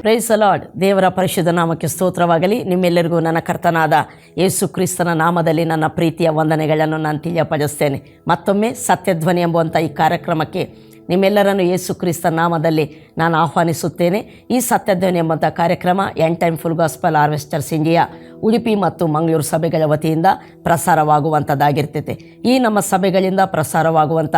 Price the lord. ದೇವರ ಪರಿಶುದ್ಧ ನಾಮಕ್ಕೆ ಸ್ತೋತ್ರವಾಗಲಿ. ನಿಮ್ಮೆಲ್ಲರಿಗೂ ನನ್ನ ಕರ್ತನಾದ ಯೇಸು ಕ್ರಿಸ್ತನ ನಾಮದಲ್ಲಿ ನನ್ನ ಪ್ರೀತಿಯ ವಂದನೆಗಳನ್ನು ನಾನು ತಿಳಿಯಪಡಿಸ್ತೇನೆ. ಮತ್ತೊಮ್ಮೆ ಸತ್ಯಧ್ವನಿ ಎಂಬುವಂಥ ಈ ಕಾರ್ಯಕ್ರಮಕ್ಕೆ ನಿಮ್ಮೆಲ್ಲರನ್ನು ಯೇಸು ಕ್ರಿಸ್ತ ನಾಮದಲ್ಲಿ ನಾನು ಆಹ್ವಾನಿಸುತ್ತೇನೆ. ಈ ಸತ್ಯಧ್ವನಿ ಎಂಬಂಥ ಕಾರ್ಯಕ್ರಮ end time full gospel harvesters India Udupi ಮತ್ತು ಮಂಗಳೂರು ಸಭೆಗಳ ವತಿಯಿಂದ ಪ್ರಸಾರವಾಗುವಂಥದ್ದಾಗಿರ್ತೈತೆ. ಈ ನಮ್ಮ ಸಭೆಗಳಿಂದ ಪ್ರಸಾರವಾಗುವಂಥ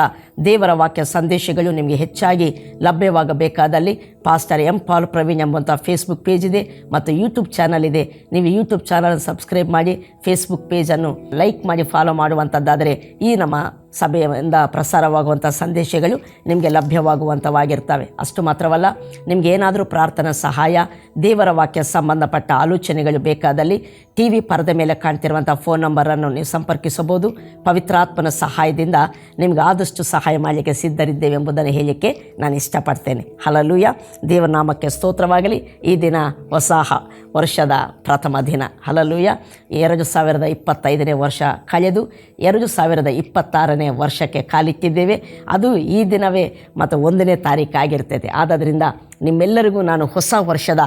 ದೇವರ ವಾಕ್ಯ ಸಂದೇಶಗಳು ನಿಮಗೆ ಹೆಚ್ಚಾಗಿ ಲಭ್ಯವಾಗಬೇಕಾದಲ್ಲಿ ಪಾಸ್ಟರ್ ಎಂ ಪಾಲ್ ಪ್ರವೀಣ್ ಎಂಬಂಥ ಫೇಸ್ಬುಕ್ ಪೇಜ್ ಇದೆ ಮತ್ತು ಯೂಟ್ಯೂಬ್ ಚಾನಲ್ ಇದೆ. ನೀವು ಯೂಟ್ಯೂಬ್ ಚಾನಲ್ ಸಬ್ಸ್ಕ್ರೈಬ್ ಮಾಡಿ, ಫೇಸ್ಬುಕ್ ಪೇಜನ್ನು ಲೈಕ್ ಮಾಡಿ, ಫಾಲೋ ಮಾಡುವಂಥದ್ದಾದರೆ ಈ ನಮ್ಮ ಸಭೆಯಿಂದ ಪ್ರಸಾರವಾಗುವಂಥ ಸಂದೇಶಗಳು ನಿಮಗೆ ಲಭ್ಯವಾಗುವಂಥವಾಗಿರ್ತವೆ. ಅಷ್ಟು ಮಾತ್ರವಲ್ಲ, ನಿಮಗೇನಾದರೂ ಪ್ರಾರ್ಥನಾ ಸಹಾಯ, ದೇವರ ವಾಕ್ಯ ಸಂಬಂಧಪಟ್ಟ ಆಲೋಚನೆಗಳು ಬೇಕಾದಲ್ಲಿ ಟಿ ವಿ ಪರದೆ ಮೇಲೆ ಕಾಣ್ತಿರುವಂಥ ಫೋನ್ ನಂಬರನ್ನು ನೀವು ಸಂಪರ್ಕಿಸಬಹುದು. ಪವಿತ್ರಾತ್ಮನ ಸಹಾಯದಿಂದ ನಿಮ್ಗೆ ಆದಷ್ಟು ಸಹಾಯ ಮಾಡಲಿಕ್ಕೆ ಸಿದ್ಧರಿದ್ದೇವೆ ಎಂಬುದನ್ನು ಹೇಳಲಿಕ್ಕೆ ನಾನು ಇಷ್ಟಪಡ್ತೇನೆ. ಹಲ್ಲೆಲೂಯಾ. ದೇವರ ನಾಮಕ್ಕೆ ಸ್ತೋತ್ರವಾಗಲಿ. ಈ ದಿನ ಹೊಸ ವರ್ಷದ ಪ್ರಥಮ ದಿನ. ಹಲ್ಲೆಲೂಯಾ. 2025ನೇ ವರ್ಷ ಕಳೆದು 2026ನೇ ವರ್ಷಕ್ಕೆ ಕಾಲಿಟ್ಟಿದ್ದೇವೆ. ಅದು ಈ ದಿನವೇ ಮತ್ತು 1ನೇ ತಾರೀಕು ಆಗಿರ್ತೈತೆ. ಆದ್ದರಿಂದ ನಿಮ್ಮೆಲ್ಲರಿಗೂ ನಾನು ಹೊಸ ವರ್ಷದ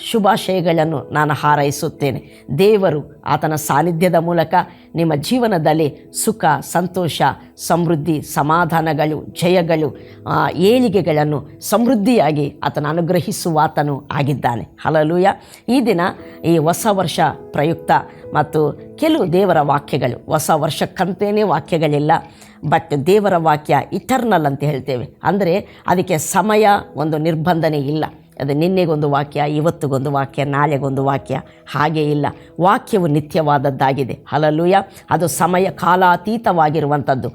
ಶುಭಾಶಯಗಳನ್ನು ನಾನು ಹಾರೈಸುತ್ತೇನೆ. ದೇವರು ಆತನ ಸಾನ್ನಿಧ್ಯದ ಮೂಲಕ ನಿಮ್ಮ ಜೀವನದಲ್ಲಿ ಸುಖ, ಸಂತೋಷ, ಸಮೃದ್ಧಿ, ಸಮಾಧಾನಗಳು, ಜಯಗಳು, ಏಳಿಗೆಗಳನ್ನು ಸಮೃದ್ಧಿಯಾಗಿ ಆತನ ಅನುಗ್ರಹಿಸುವಾತನು ಆಗಿದ್ದಾನೆ. ಹಲ್ಲೆಲೂಯಾ. ಈ ದಿನ ಈ ಹೊಸ ವರ್ಷ ಪ್ರಯುಕ್ತ ಮತ್ತು ಕೆಲವು ದೇವರ ವಾಕ್ಯಗಳು, ಹೊಸ ವರ್ಷಕ್ಕಂತೇನೆ ವಾಕ್ಯಗಳಿಲ್ಲ, ಬಟ್ ದೇವರ ವಾಕ್ಯ ಇಟರ್ನಲ್ ಅಂತ ಹೇಳ್ತೇವೆ. ಅಂದರೆ ಅದಕ್ಕೆ ಸಮಯ ಒಂದು ನಿರ್ಬಂಧನೆ ಇಲ್ಲ. ಅದು ನಿನ್ನೆಗೊಂದು ವಾಕ್ಯ, ಇವತ್ತಿಗೊಂದು ವಾಕ್ಯ, ನಾಳೆಗೊಂದು ವಾಕ್ಯ, ಹಾಗೇ ಇಲ್ಲ. ವಾಕ್ಯವು ನಿತ್ಯವಾದದ್ದಾಗಿದೆ. ಹಲ್ಲೆಲೂಯಾ. ಅದು ಸಮಯ ಕಾಲಾತೀತವಾಗಿರುವಂಥದ್ದು,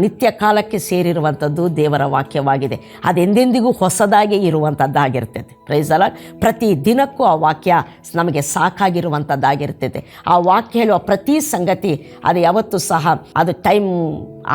ನಿತ್ಯ ಕಾಲಕ್ಕೆ ಸೇರಿರುವಂಥದ್ದು ದೇವರ ವಾಕ್ಯವಾಗಿದೆ. ಅದೆಂದೆಂದಿಗೂ ಹೊಸದಾಗಿ ಇರುವಂಥದ್ದಾಗಿರ್ತೈತೆ. Price the lord. ಪ್ರತಿ ದಿನಕ್ಕೂ ಆ ವಾಕ್ಯ ನಮಗೆ ಸಾಕಾಗಿರುವಂಥದ್ದಾಗಿರ್ತೈತೆ. ಆ ವಾಕ್ಯ ಹೇಳುವ ಪ್ರತಿ ಸಂಗತಿ ಅದು ಯಾವತ್ತೂ ಸಹ ಅದು ಟೈಮ್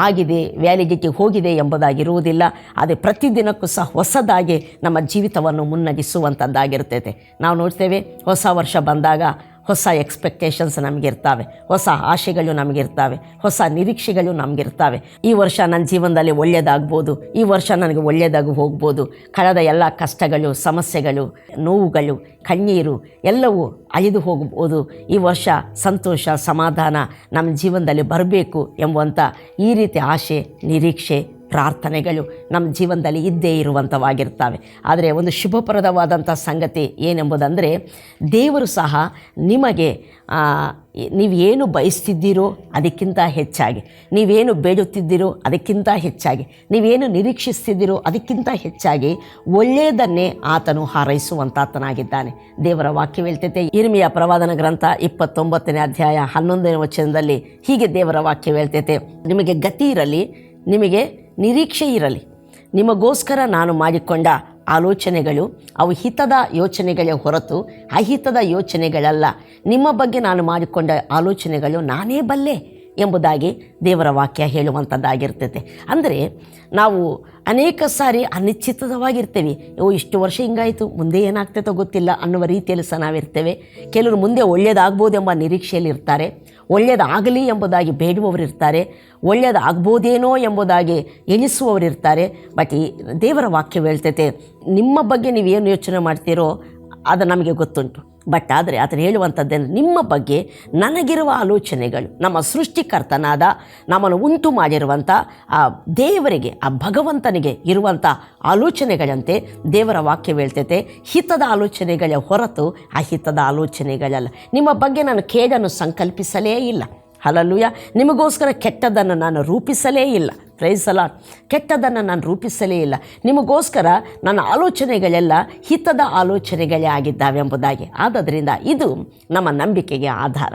ಆಗಿದೆ, ವ್ಯಾಲಿಡಿಟಿ ಹೋಗಿದೆ ಎಂಬುದಾಗಿರುವುದಿಲ್ಲ. ಅದು ಪ್ರತಿದಿನಕ್ಕೂ ಸಹ ಹೊಸದಾಗಿ ನಮ್ಮ ಜೀವಿತವನ್ನು ಮುನ್ನಡೆಸುವಂಥದ್ದಾಗಿರ್ತೈತೆ. ನಾವು ನೋಡ್ತೇವೆ, ಹೊಸ ವರ್ಷ ಬಂದಾಗ ಹೊಸ ಎಕ್ಸ್ಪೆಕ್ಟೇಷನ್ಸ್ ನಮಗಿರ್ತವೆ, ಹೊಸ ಆಶೆಗಳು ನಮಗಿರ್ತವೆ, ಹೊಸ ನಿರೀಕ್ಷೆಗಳು ನಮಗಿರ್ತವೆ. ಈ ವರ್ಷ ನನ್ನ ಜೀವನದಲ್ಲಿ ಒಳ್ಳೆಯದಾಗ್ಬೋದು, ಈ ವರ್ಷ ನನಗೆ ಒಳ್ಳೆಯದಾಗಿ ಹೋಗ್ಬೋದು, ಕಳೆದ ಎಲ್ಲ ಕಷ್ಟಗಳು, ಸಮಸ್ಯೆಗಳು, ನೋವುಗಳು, ಕಣ್ಣೀರು ಎಲ್ಲವೂ ಅಳಿದು ಹೋಗ್ಬೋದು. ಈ ವರ್ಷ ಸಂತೋಷ, ಸಮಾಧಾನ ನಮ್ಮ ಜೀವನದಲ್ಲಿ ಬರಬೇಕು ಎಂಬುವಂಥ ಈ ರೀತಿ ಆಶೆ, ನಿರೀಕ್ಷೆ, ಪ್ರಾರ್ಥನೆಗಳು ನಮ್ಮ ಜೀವನದಲ್ಲಿ ಇದ್ದೇ ಇರುವಂಥವಾಗಿರ್ತವೆ. ಆದರೆ ಒಂದು ಶುಭಪ್ರದವಾದಂಥ ಸಂಗತಿ ಏನೆಂಬುದಂದರೆ, ದೇವರು ಸಹ ನಿಮಗೆ ನೀವೇನು ಬಯಸ್ತಿದ್ದೀರೋ ಅದಕ್ಕಿಂತ ಹೆಚ್ಚಾಗಿ, ನೀವೇನು ಬೇಡುತ್ತಿದ್ದೀರೋ ಅದಕ್ಕಿಂತ ಹೆಚ್ಚಾಗಿ, ನೀವೇನು ನಿರೀಕ್ಷಿಸ್ತಿದ್ದೀರೋ ಅದಕ್ಕಿಂತ ಹೆಚ್ಚಾಗಿ ಒಳ್ಳೆಯದನ್ನೇ ಆತನು ಹಾರೈಸುವಂತಾತನಾಗಿದ್ದಾನೆ. ದೇವರ ವಾಕ್ಯ ಹೇಳ್ತೈತೆ. ಇರ್ಮಿಯ ಪ್ರವಾದನ ಗ್ರಂಥ 29ನೇ ಅಧ್ಯಾಯ 11ನೇ ವಚನದಲ್ಲಿ ಹೀಗೆ ದೇವರ ವಾಕ್ಯ ಹೇಳ್ತೈತೆ, ನಿಮಗೆ ಗತಿ ಇರಲಿ, ನಿಮಗೆ ನಿರೀಕ್ಷೆ ಇರಲಿ. ನಿಮಗೋಸ್ಕರ ನಾನು ಮಾಡಿಕೊಂಡ ಆಲೋಚನೆಗಳು ಅವು ಹಿತದ ಯೋಚನೆಗಳೇ ಹೊರತು ಅಹಿತದ ಯೋಚನೆಗಳಲ್ಲ. ನಿಮ್ಮ ಬಗ್ಗೆ ನಾನು ಮಾಡಿಕೊಂಡ ಆಲೋಚನೆಗಳು ನಾನೇ ಬಲ್ಲೆ ಎಂಬುದಾಗಿ ದೇವರ ವಾಕ್ಯ ಹೇಳುವಂಥದ್ದಾಗಿರ್ತೈತೆ. ಅಂದರೆ ನಾವು ಅನೇಕ ಸಾರಿ ಅನಿಶ್ಚಿತವಾಗಿರ್ತೇವೆ. ಇಷ್ಟು ವರ್ಷ ಹಿಂಗಾಯಿತು, ಮುಂದೆ ಏನಾಗ್ತೈತೋ ಗೊತ್ತಿಲ್ಲ ಅನ್ನುವ ರೀತಿಯಲ್ಲಿ ಸಹ ನಾವಿರ್ತೇವೆ. ಕೆಲವರು ಮುಂದೆ ಒಳ್ಳೆಯದಾಗ್ಬೋದು ಎಂಬ ನಿರೀಕ್ಷೆಯಲ್ಲಿ ಇರ್ತಾರೆ, ಒಳ್ಳೆಯದಾಗಲಿ ಎಂಬುದಾಗಿ ಬೇಡುವವರಿರ್ತಾರೆ, ಒಳ್ಳೆಯದಾಗ್ಬೋದೇನೋ ಎಂಬುದಾಗಿ ಎಣಿಸುವವರಿರ್ತಾರೆ. ಬಟ್ ಈ ದೇವರ ವಾಕ್ಯ ಹೇಳ್ತೈತೆ, ನಿಮ್ಮ ಬಗ್ಗೆ ನೀವೇನು ಯೋಚನೆ ಮಾಡ್ತೀರೋ ಅದು ನಮಗೆ ಗೊತ್ತುಂಟು. ಬಟ್ ಆದರೆ ಅದನ್ನು ಹೇಳುವಂಥದ್ದೇನು, ನಿಮ್ಮ ಬಗ್ಗೆ ನನಗಿರುವ ಆಲೋಚನೆಗಳು, ನಮ್ಮ ಸೃಷ್ಟಿಕರ್ತನಾದ ನಮ್ಮನ್ನು ಉಂಟು ಮಾಡಿರುವಂಥ ಆ ದೇವರಿಗೆ, ಆ ಭಗವಂತನಿಗೆ ಇರುವಂಥ ಆಲೋಚನೆಗಳಂತೆ ದೇವರ ವಾಕ್ಯ ಹೇಳ್ತೈತೆ, ಹಿತದ ಆಲೋಚನೆಗಳೇ ಹೊರತು ಅಹಿತದ ಆಲೋಚನೆಗಳಲ್ಲ. ನಿಮ್ಮ ಬಗ್ಗೆ ನಾನು ಕೇಡನ್ನು ಸಂಕಲ್ಪಿಸಲೇ ಇಲ್ಲ. ಹಲ್ಲೆಲೂಯಾ. ನಿಮಗೋಸ್ಕರ ಕೆಟ್ಟದ್ದನ್ನು ನಾನು ರೂಪಿಸಲೇ ಇಲ್ಲ. Praise the Lord. ಕೆಟ್ಟದ್ದನ್ನು ನಾನು ರೂಪಿಸಲೇ ಇಲ್ಲ. ನಿಮಗೋಸ್ಕರ ನನ್ನ ಆಲೋಚನೆಗಳೆಲ್ಲ ಹಿತದ ಆಲೋಚನೆಗಳೇ ಆಗಿದ್ದಾವೆ ಎಂಬುದಾಗಿ. ಆದ್ದರಿಂದ ಇದು ನಮ್ಮ ನಂಬಿಕೆಗೆ ಆಧಾರ.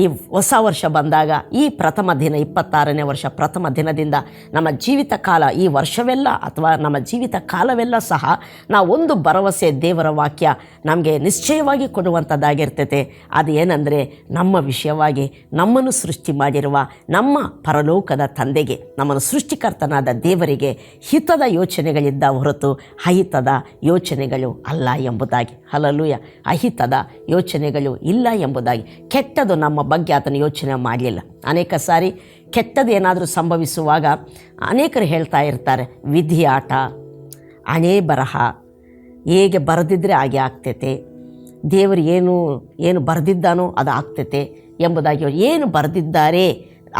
ಈ ಹೊಸ ವರ್ಷ ಬಂದಾಗ ಈ ಪ್ರಥಮ ದಿನ, 26ನೇ ವರ್ಷ ಪ್ರಥಮ ದಿನದಿಂದ ನಮ್ಮ ಜೀವಿತ ಕಾಲ, ಈ ವರ್ಷವೆಲ್ಲ ಅಥವಾ ನಮ್ಮ ಜೀವಿತ ಕಾಲವೆಲ್ಲ ಸಹ ನಾವು ಒಂದು ಭರವಸೆ ದೇವರ ವಾಕ್ಯ ನಮಗೆ ನಿಶ್ಚಯವಾಗಿ ಕೊಡುವಂಥದ್ದಾಗಿರ್ತೈತೆ. ಅದು ಏನಂದರೆ, ನಮ್ಮ ವಿಷಯವಾಗಿ ನಮ್ಮನ್ನು ಸೃಷ್ಟಿ ಮಾಡಿರುವ ನಮ್ಮ ಪರಲೋಕದ ತಂದೆಗೆ, ನಮ್ಮನ್ನು ಸೃಷ್ಟಿಕರ್ತನಾದ ದೇವರಿಗೆ ಹಿತದ ಯೋಚನೆಗಳಿದ್ದ ಹೊರತು ಅಹಿತದ ಯೋಚನೆಗಳು ಅಲ್ಲ ಎಂಬುದಾಗಿ. ಹಲ್ಲೆಲೂಯಾ. ಅಹಿತದ ಯೋಚನೆಗಳು ಇಲ್ಲ ಎಂಬುದಾಗಿ. ಕೆಟ್ಟದು ನಮ್ಮ ಬಗ್ಗೆ ಆತನ ಯೋಚನೆ ಮಾಡಲಿಲ್ಲ. ಅನೇಕ ಸಾರಿ ಕೆಟ್ಟದ್ದು ಏನಾದರೂ ಸಂಭವಿಸುವಾಗ ಅನೇಕರು ಹೇಳ್ತಾ ಇರ್ತಾರೆ, ವಿಧಿ ಆಟ, ಹಣೆ ಬರಹ, ಹೇಗೆ ಬರೆದಿದ್ದರೆ ಹಾಗೆ ಆಗ್ತೈತೆ, ದೇವರು ಏನು ಬರೆದಿದ್ದಾನೋ ಅದು ಆಗ್ತೈತೆ ಎಂಬುದಾಗಿ ಏನು ಬರೆದಿದ್ದಾರೆ.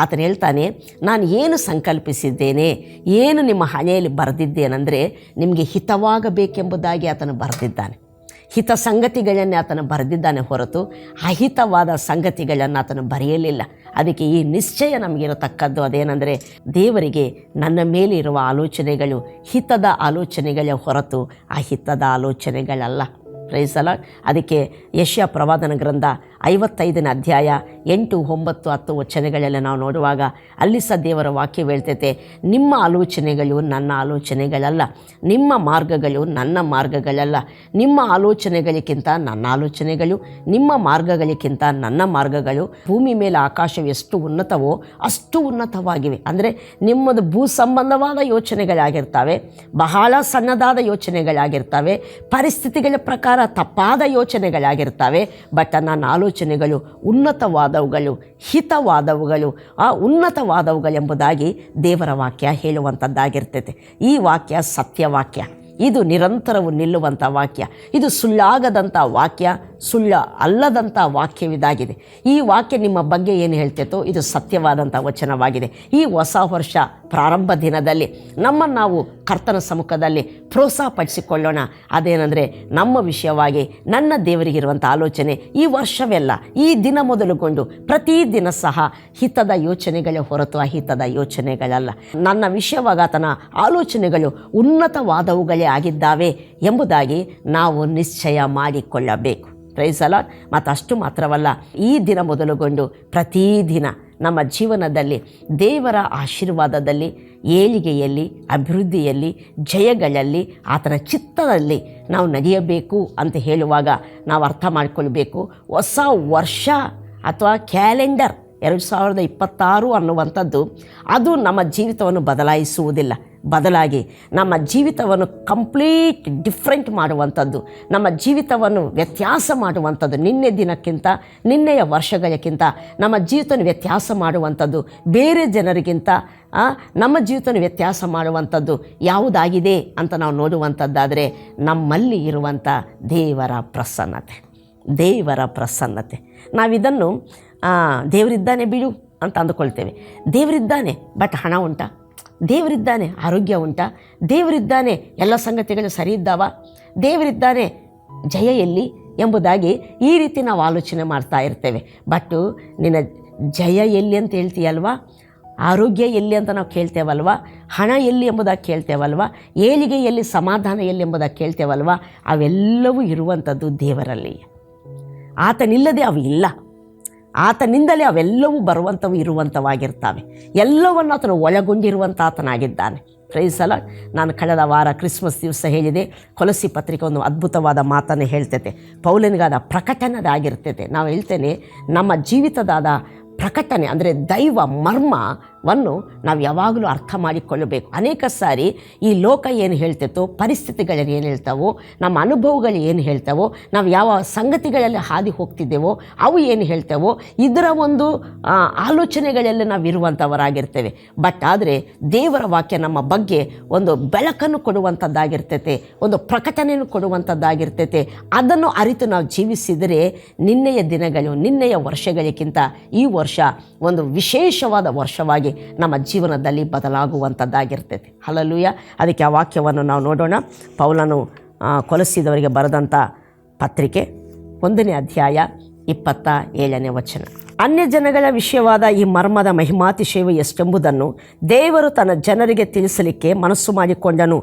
ಆತನು ಹೇಳ್ತಾನೆ, ನಾನು ಏನು ಸಂಕಲ್ಪಿಸಿದ್ದೇನೆ, ಏನು ನಿಮ್ಮ ಹಣೆಯಲ್ಲಿ ಬರೆದಿದ್ದೇನೆಂದರೆ ನಿಮಗೆ ಹಿತವಾಗಬೇಕೆಂಬುದಾಗಿ ಆತನು ಬರೆದಿದ್ದಾನೆ. ಹಿತ ಸಂಗತಿಗಳನ್ನೇ ಆತನು ಬರೆದಿದ್ದಾನೆ ಹೊರತು ಅಹಿತವಾದ ಸಂಗತಿಗಳನ್ನು ಆತನು ಬರೆಯಲಿಲ್ಲ. ಅದಕ್ಕೆ ಈ ನಿಶ್ಚಯ ನಮಗಿರತಕ್ಕದ್ದು ಅದೇನೆಂದರೆ, ದೇವರಿಗೆ ನನ್ನ ಮೇಲೆ ಇರುವ ಆಲೋಚನೆಗಳು ಹಿತದ ಆಲೋಚನೆಗಳೇ ಹೊರತು ಅಹಿತದ ಆಲೋಚನೆಗಳಲ್ಲ. Praise the Lord. ಅದಕ್ಕೆ ಯೆಶಾಯ ಪ್ರವಾದನ ಗ್ರಂಥ 55ನೇ ಅಧ್ಯಾಯ 8, 9, 10 ವಚನಗಳೆಲ್ಲ ನಾವು ನೋಡುವಾಗ ಅಲ್ಲಿ ಸಹ ದೇವರ ವಾಕ್ಯ ಹೇಳ್ತೈತೆ, ನಿಮ್ಮ ಆಲೋಚನೆಗಳು ನನ್ನ ಆಲೋಚನೆಗಳಲ್ಲ, ನಿಮ್ಮ ಮಾರ್ಗಗಳು ನನ್ನ ಮಾರ್ಗಗಳಲ್ಲ, ನಿಮ್ಮ ಆಲೋಚನೆಗಳಿಗಿಂತ ನನ್ನ ಆಲೋಚನೆಗಳು, ನಿಮ್ಮ ಮಾರ್ಗಗಳಿಗಿಂತ ನನ್ನ ಮಾರ್ಗಗಳು. ಭೂಮಿ ಮೇಲೆ ಆಕಾಶವು ಎಷ್ಟು ಉನ್ನತವೋ ಅಷ್ಟು ಉನ್ನತವಾಗಿವೆ. ಅಂದರೆ ನಿಮ್ಮದು ಭೂ ಸಂಬಂಧವಾದ ಯೋಚನೆಗಳಾಗಿರ್ತವೆ, ಬಹಳ ಸಣ್ಣದಾದ ಯೋಚನೆಗಳಾಗಿರ್ತವೆ, ಪರಿಸ್ಥಿತಿಗಳ ಪ್ರಕಾರ ತಪ್ಪಾದ ಯೋಚನೆಗಳಾಗಿರ್ತವೆ. ಬಟ್ ನನ್ನ ಆಲೋಚನೆಗಳು ಉನ್ನತವಾದವುಗಳು, ಹಿತವಾದವುಗಳು, ಉನ್ನತವಾದವುಗಳೆಂಬುದಾಗಿ ದೇವರ ವಾಕ್ಯ ಹೇಳುವಂಥದ್ದಾಗಿರ್ತೈತೆ. ಈ ವಾಕ್ಯ ಸತ್ಯವಾಕ್ಯ, ಇದು ನಿರಂತರವು ನಿಲ್ಲುವಂಥ ವಾಕ್ಯ, ಇದು ಸುಳ್ಳಾಗದಂಥ ವಾಕ್ಯ, ಸುಳ್ಳ ಅಲ್ಲದಂಥ ವಾಕ್ಯವಿದಾಗಿದೆ. ಈ ವಾಕ್ಯ ನಿಮ್ಮ ಬಗ್ಗೆ ಏನು ಹೇಳ್ತೈತೋ ಇದು ಸತ್ಯವಾದಂಥ ವಚನವಾಗಿದೆ. ಈ ಹೊಸ ವರ್ಷ ಪ್ರಾರಂಭ ದಿನದಲ್ಲಿ ನಮ್ಮನ್ನು ನಾವು ಕರ್ತನ ಸಮ್ಮುಖದಲ್ಲಿ ಪ್ರೋತ್ಸಾಹಪಡಿಸಿಕೊಳ್ಳೋಣ. ಅದೇನೆಂದರೆ, ನಮ್ಮ ವಿಷಯವಾಗಿ ನನ್ನ ದೇವರಿಗಿರುವಂಥ ಆಲೋಚನೆ ಈ ವರ್ಷವೆಲ್ಲ, ಈ ದಿನ ಮೊದಲುಗೊಂಡು ಪ್ರತಿದಿನ ಸಹ ಹಿತದ ಯೋಚನೆಗಳೇ ಹೊರತು ಅಹಿತದ ಯೋಚನೆಗಳಲ್ಲ. ನನ್ನ ವಿಷಯವಾಗಿ ಆತನ ಆಲೋಚನೆಗಳು ಉನ್ನತವಾದವುಗಳೇ ಆಗಿದ್ದಾವೆ ಎಂಬುದಾಗಿ ನಾವು ನಿಶ್ಚಯ ಮಾಡಿಕೊಳ್ಳಬೇಕು. Praise the Lord. ಮತ್ತು ಅಷ್ಟು ಮಾತ್ರವಲ್ಲ, ಈ ದಿನ ಮೊದಲುಗೊಂಡು ಪ್ರತಿದಿನ ನಮ್ಮ ಜೀವನದಲ್ಲಿ ದೇವರ ಆಶೀರ್ವಾದದಲ್ಲಿ, ಏಳಿಗೆಯಲ್ಲಿ, ಅಭಿವೃದ್ಧಿಯಲ್ಲಿ, ಜಯಗಳಲ್ಲಿ, ಆತನ ಚಿತ್ತದಲ್ಲಿ ನಾವು ನಡೆಯಬೇಕು ಅಂತ ಹೇಳುವಾಗ ನಾವು ಅರ್ಥ ಮಾಡಿಕೊಳ್ಬೇಕು. ಹೊಸ ವರ್ಷ ಅಥವಾ ಕ್ಯಾಲೆಂಡರ್ 2026 ಅನ್ನುವಂಥದ್ದು ಅದು ನಮ್ಮ ಜೀವಿತವನ್ನು ಬದಲಾಯಿಸುವುದಿಲ್ಲ. ಬದಲಾಗಿ ನಮ್ಮ ಜೀವಿತವನ್ನು ಕಂಪ್ಲೀಟ್ ಡಿಫ್ರೆಂಟ್ ಮಾಡುವಂಥದ್ದು, ನಮ್ಮ ಜೀವಿತವನ್ನು ವ್ಯತ್ಯಾಸ ಮಾಡುವಂಥದ್ದು, ನಿನ್ನೆ ದಿನಕ್ಕಿಂತ ನಿನ್ನೆಯ ವರ್ಷಗಳಕ್ಕಿಂತ ನಮ್ಮ ಜೀವಿತವನ್ನು ವ್ಯತ್ಯಾಸ ಮಾಡುವಂಥದ್ದು, ಬೇರೆ ಜನರಿಗಿಂತ ನಮ್ಮ ಜೀವಿತವನ್ನು ವ್ಯತ್ಯಾಸ ಮಾಡುವಂಥದ್ದು ಯಾವುದಾಗಿದೆ ಅಂತ ನಾವು ನೋಡುವಂಥದ್ದಾದರೆ ನಮ್ಮಲ್ಲಿ ಇರುವಂಥ ದೇವರ ಪ್ರಸನ್ನತೆ. ದೇವರ ಪ್ರಸನ್ನತೆ. ನಾವಿದನ್ನು ದೇವರಿದ್ದಾನೆ ಬಿಡು ಅಂತ ಅಂದುಕೊಳ್ತೇವೆ. ದೇವರಿದ್ದಾನೆ, ಬಟ್ ಹಣ ಉಂಟಾ? ದೇವರಿದ್ದಾನೆ, ಆರೋಗ್ಯ ಉಂಟಾ? ದೇವರಿದ್ದಾನೆ, ಎಲ್ಲ ಸಂಗತಿಗಳು ಸರಿ ಇದ್ದಾವ? ದೇವರಿದ್ದಾನೆ, ಜಯ ಎಲ್ಲಿ ಎಂಬುದಾಗಿ ಈ ರೀತಿ ನಾವು ಆಲೋಚನೆ ಮಾಡ್ತಾ ಇರ್ತೇವೆ. ಬಟ್ಟು ನಿನ್ನ ಜಯ ಎಲ್ಲಿ ಅಂತ ಹೇಳ್ತೀಯಲ್ವಾ, ಆರೋಗ್ಯ ಎಲ್ಲಿ ಅಂತ ನಾವು ಕೇಳ್ತೇವಲ್ವ, ಹಣ ಎಲ್ಲಿ ಎಂಬುದಾಗಿ ಕೇಳ್ತೇವಲ್ವ, ಏಳಿಗೆ ಎಲ್ಲಿ, ಸಮಾಧಾನ ಎಲ್ಲಿ ಎಂಬುದಾಗಿ ಕೇಳ್ತೇವಲ್ವ. ಅವೆಲ್ಲವೂ ಇರುವಂಥದ್ದು ದೇವರಲ್ಲಿ. ಆತನಿಲ್ಲದೆ ಅವು ಇಲ್ಲ. ಆತನಿಂದಲೇ ಅವೆಲ್ಲವೂ ಬರುವಂಥವು, ಇರುವಂಥವಾಗಿರ್ತವೆ. ಎಲ್ಲವನ್ನು ಆತನು ಒಳಗೊಂಡಿರುವಂಥ ಆತನಾಗಿದ್ದಾನೆ. Praise the Lord. ನಾನು ಕಳೆದ ವಾರ ಕ್ರಿಸ್ಮಸ್ ದಿವಸ ಹೇಳಿದೆ, ಕೊಲಸಿ ಪತ್ರಿಕೆ ಒಂದು ಅದ್ಭುತವಾದ ಮಾತನ್ನು ಹೇಳ್ತೈತೆ. ಪೌಲನಿಗಾದ ಪ್ರಕಟಣೆದಾಗಿರ್ತೈತೆ. ನಾವು ಹೇಳ್ತೇನೆ, ನಮ್ಮ ಜೀವಿತದಾದ ಪ್ರಕಟಣೆ ಅಂದರೆ ದೈವ ಮರ್ಮವನ್ನು ನಾವು ಯಾವಾಗಲೂ ಅರ್ಥ ಮಾಡಿಕೊಳ್ಳಬೇಕು. ಅನೇಕ ಸಾರಿ ಈ ಲೋಕ ಏನು ಹೇಳ್ತೈತೋ, ಪರಿಸ್ಥಿತಿಗಳು ಏನು ಹೇಳ್ತಾವೋ, ನಮ್ಮ ಅನುಭವಗಳು ಏನು ಹೇಳ್ತಾವೋ, ನಾವು ಯಾವ ಸಂಗತಿಗಳಲ್ಲಿ ಹಾದಿ ಹೋಗ್ತಿದ್ದೇವೋ ಅವು ಏನು ಹೇಳ್ತೇವೋ, ಇದರ ಒಂದು ಆಲೋಚನೆಗಳಲ್ಲಿ ನಾವು ಇರುವಂಥವರಾಗಿರ್ತೇವೆ. ಬಟ್ ಆದರೆ ದೇವರ ವಾಕ್ಯ ನಮ್ಮ ಬಗ್ಗೆ ಒಂದು ಬೆಳಕನ್ನು ಕೊಡುವಂಥದ್ದಾಗಿರ್ತೈತೆ, ಒಂದು ಪ್ರಕಟಣೆಯನ್ನು ಕೊಡುವಂಥದ್ದಾಗಿರ್ತೈತೆ. ಅದನ್ನು ಅರಿತು ನಾವು ಜೀವಿಸಿದರೆ ನಿನ್ನೆಯ ದಿನಗಳು, ನಿನ್ನೆಯ ವರ್ಷಗಳಿಗಿಂತ ಈ ವರ್ಷ ಒಂದು ವಿಶೇಷವಾದ ವರ್ಷವಾಗಿ ನಮ್ಮ ಜೀವನದಲ್ಲಿ ಬದಲಾಗುವಂಥದ್ದಾಗಿರ್ತೈತೆ. ಹಲ್ಲೆಲೂಯಾ. ಅದಕ್ಕೆ ಆ ವಾಕ್ಯವನ್ನು ನಾವು ನೋಡೋಣ. ಪೌಲನು ಕೊಲಸಿದವರಿಗೆ ಬರೆದಂಥ ಪತ್ರಿಕೆ 1ನೇ ಅಧ್ಯಾಯ 27ನೇ ವಚನ. ಅನ್ಯ ಜನಗಳ ವಿಷಯವಾದ ಈ ಮರ್ಮದ ಮಹಿಮಾತಿಶಯವು ಎಷ್ಟೆಂಬುದನ್ನು ದೇವರು ತನ್ನ ಜನರಿಗೆ ತಿಳಿಸಲಿಕ್ಕೆ ಮನಸ್ಸು ಮಾಡಿಕೊಂಡನು.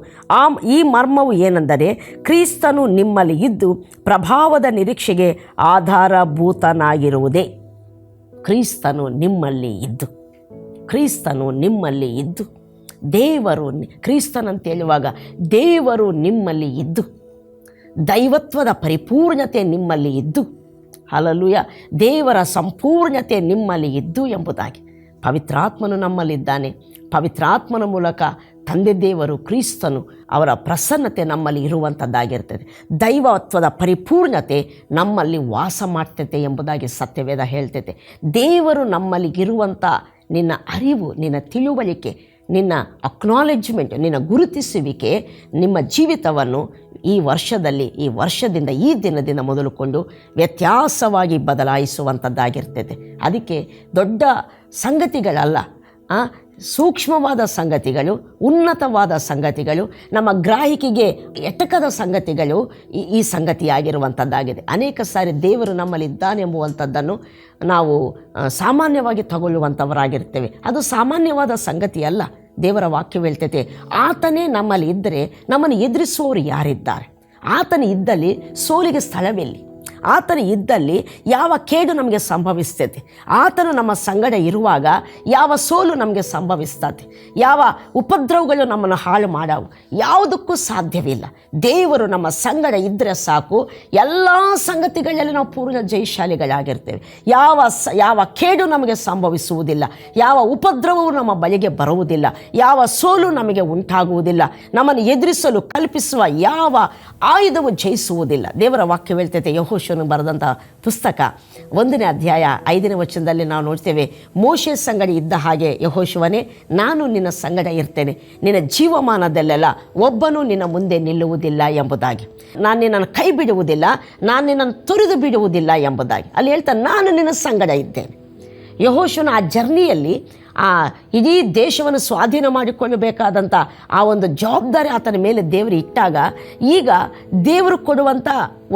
ಈ ಮರ್ಮವು ಏನೆಂದರೆ, ಕ್ರಿಸ್ತನು ನಿಮ್ಮಲ್ಲಿ ಇದ್ದು ಪ್ರಭಾವದ ನಿರೀಕ್ಷೆಗೆ ಆಧಾರಭೂತನಾಗಿರುವುದೇ. ಕ್ರಿಸ್ತನು ನಿಮ್ಮಲ್ಲಿ ಇದ್ದು, ಕ್ರಿಸ್ತನು ನಿಮ್ಮಲ್ಲಿ ಇದ್ದು, ದೇವರು ಕ್ರಿಸ್ತನಂತ ಹೇಳುವಾಗ ದೇವರು ನಿಮ್ಮಲ್ಲಿ ಇದ್ದು, ದೈವತ್ವದ ಪರಿಪೂರ್ಣತೆ ನಿಮ್ಮಲ್ಲಿ ಇದ್ದು, ಹಲ್ಲೆಲೂಯಾ, ದೇವರ ಸಂಪೂರ್ಣತೆ ನಿಮ್ಮಲ್ಲಿ ಇದ್ದು ಎಂಬುದಾಗಿ. ಪವಿತ್ರಾತ್ಮನು ನಮ್ಮಲ್ಲಿದ್ದಾನೆ. ಪವಿತ್ರಾತ್ಮನ ಮೂಲಕ ತಂದೆ ದೇವರು, ಕ್ರಿಸ್ತನು, ಅವರ ಪ್ರಸನ್ನತೆ ನಮ್ಮಲ್ಲಿ ಇರುವಂಥದ್ದಾಗಿರ್ತದೆ. ದೈವತ್ವದ ಪರಿಪೂರ್ಣತೆ ನಮ್ಮಲ್ಲಿ ವಾಸ ಮಾಡ್ತೈತೆ ಎಂಬುದಾಗಿ ಸತ್ಯವೇದ ಹೇಳ್ತೈತೆ. ದೇವರು ನಮ್ಮಲ್ಲಿ ಇರುವಂಥ ನಿನ್ನ ಅರಿವು, ನಿನ್ನ ತಿಳುವಳಿಕೆ, ನಿನ್ನ ಅಕ್ನಾಲೆಜ್ಮೆಂಟ್, ನಿನ್ನ ಗುರುತಿಸುವಿಕೆ ನಿಮ್ಮ ಜೀವಿತವನ್ನು ಈ ವರ್ಷದಲ್ಲಿ, ಈ ವರ್ಷದಿಂದ, ಈ ದಿನದಿಂದ ಮೊದಲುಕೊಂಡು ವ್ಯತ್ಯಾಸವಾಗಿ ಬದಲಾಯಿಸುವಂಥದ್ದಾಗಿರ್ತದೆ. ಅದಕ್ಕೆ ದೊಡ್ಡ ಸಂಗತಿಗಳಲ್ಲ, ಸೂಕ್ಷ್ಮವಾದ ಸಂಗತಿಗಳು, ಉನ್ನತವಾದ ಸಂಗತಿಗಳು, ನಮ್ಮ ಗ್ರಾಹಿಕೆಗೆ ಎಟಕದ ಸಂಗತಿಗಳು ಈ ಸಂಗತಿಯಾಗಿರುವಂಥದ್ದಾಗಿದೆ. ಅನೇಕ ಸಾರಿ ದೇವರು ನಮ್ಮಲ್ಲಿದ್ದಾನೆಂಬುವಂಥದ್ದನ್ನು ನಾವು ಸಾಮಾನ್ಯವಾಗಿ ತಗೊಳ್ಳುವಂಥವರಾಗಿರ್ತೇವೆ. ಅದು ಸಾಮಾನ್ಯವಾದ ಸಂಗತಿ ಅಲ್ಲ. ದೇವರ ವಾಕ್ಯ ಹೇಳ್ತೈತೆ, ಆತನೇ ನಮ್ಮಲ್ಲಿ ಇದ್ದರೆ ನಮ್ಮನ್ನು ಎದುರಿಸುವವರು ಯಾರಿದ್ದಾರೆ? ಆತನ ಇದ್ದಲ್ಲಿ ಸೋಲಿಗೆ ಸ್ಥಳವೆಲ್ಲಿ? ಆತನ ಇದ್ದಲ್ಲಿ ಯಾವ ಕೇಡು ನಮಗೆ ಸಂಭವಿಸ್ತೈತೆ? ಆತನು ನಮ್ಮ ಸಂಗಡ ಇರುವಾಗ ಯಾವ ಸೋಲು ನಮಗೆ ಸಂಭವಿಸ್ತದೆ? ಯಾವ ಉಪದ್ರವಗಳು ನಮ್ಮನ್ನು ಹಾಳು ಮಾಡವು? ಯಾವುದಕ್ಕೂ ಸಾಧ್ಯವಿಲ್ಲ. ದೇವರು ನಮ್ಮ ಸಂಗಡ ಇದ್ದರೆ ಸಾಕು, ಎಲ್ಲ ಸಂಗತಿಗಳಲ್ಲಿ ನಾವು ಪೂರ್ಣ ಜಯಶಾಲಿಗಳಾಗಿರ್ತೇವೆ. ಯಾವ ಕೇಡು ನಮಗೆ ಸಂಭವಿಸುವುದಿಲ್ಲ, ಯಾವ ಉಪದ್ರವವು ನಮ್ಮ ಬಳಿಗೆ ಬರುವುದಿಲ್ಲ, ಯಾವ ಸೋಲು ನಮಗೆ ಉಂಟಾಗುವುದಿಲ್ಲ, ನಮ್ಮನ್ನು ಎದುರಿಸಲು ಕಲ್ಪಿಸುವ ಯಾವ ಆಯುಧವು ಜಯಿಸುವುದಿಲ್ಲ. ದೇವರ ವಾಕ್ಯ ಹೇಳ್ತೈತೆ, ಯೆಹೋಶುವನು ಬರೆದಂಥ ಪುಸ್ತಕ 1ನೇ ಅಧ್ಯಾಯ 5ನೇ ವಚನದಲ್ಲಿ ನಾವು ನೋಡ್ತೇವೆ, ಮೋಶೆ ಸಂಗಡ ಇದ್ದ ಹಾಗೆ ಯೆಹೋಶುವನೇ ನಾನು ನಿನ್ನ ಸಂಗಡ ಇರ್ತೇನೆ, ನಿನ್ನ ಜೀವಮಾನದಲ್ಲೆಲ್ಲ ಒಬ್ಬನು ನಿನ್ನ ಮುಂದೆ ನಿಲ್ಲುವುದಿಲ್ಲ ಎಂಬುದಾಗಿ. ನಾನು ನಿನ್ನನ್ನು ಕೈ ಬಿಡುವುದಿಲ್ಲ, ನಾನು ನಿನ್ನನ್ನು ತೊರೆದು ಬಿಡುವುದಿಲ್ಲ ಎಂಬುದಾಗಿ ಅಲ್ಲಿ ಹೇಳ್ತಾನೆ. ನಾನು ನಿನ್ನ ಸಂಗಡ ಇದ್ದೇನೆ. ಯೆಹೋಶುವನ ಆ ಜರ್ನಿಯಲ್ಲಿ ಇಡೀ ದೇಶವನ್ನು ಸ್ವಾಧೀನ ಮಾಡಿಕೊಳ್ಳಬೇಕಾದಂಥ ಆ ಒಂದು ಜವಾಬ್ದಾರಿ ಆತನ ಮೇಲೆ ದೇವರು ಇಟ್ಟಾಗ, ಈಗ ದೇವರು ಕೊಡುವಂಥ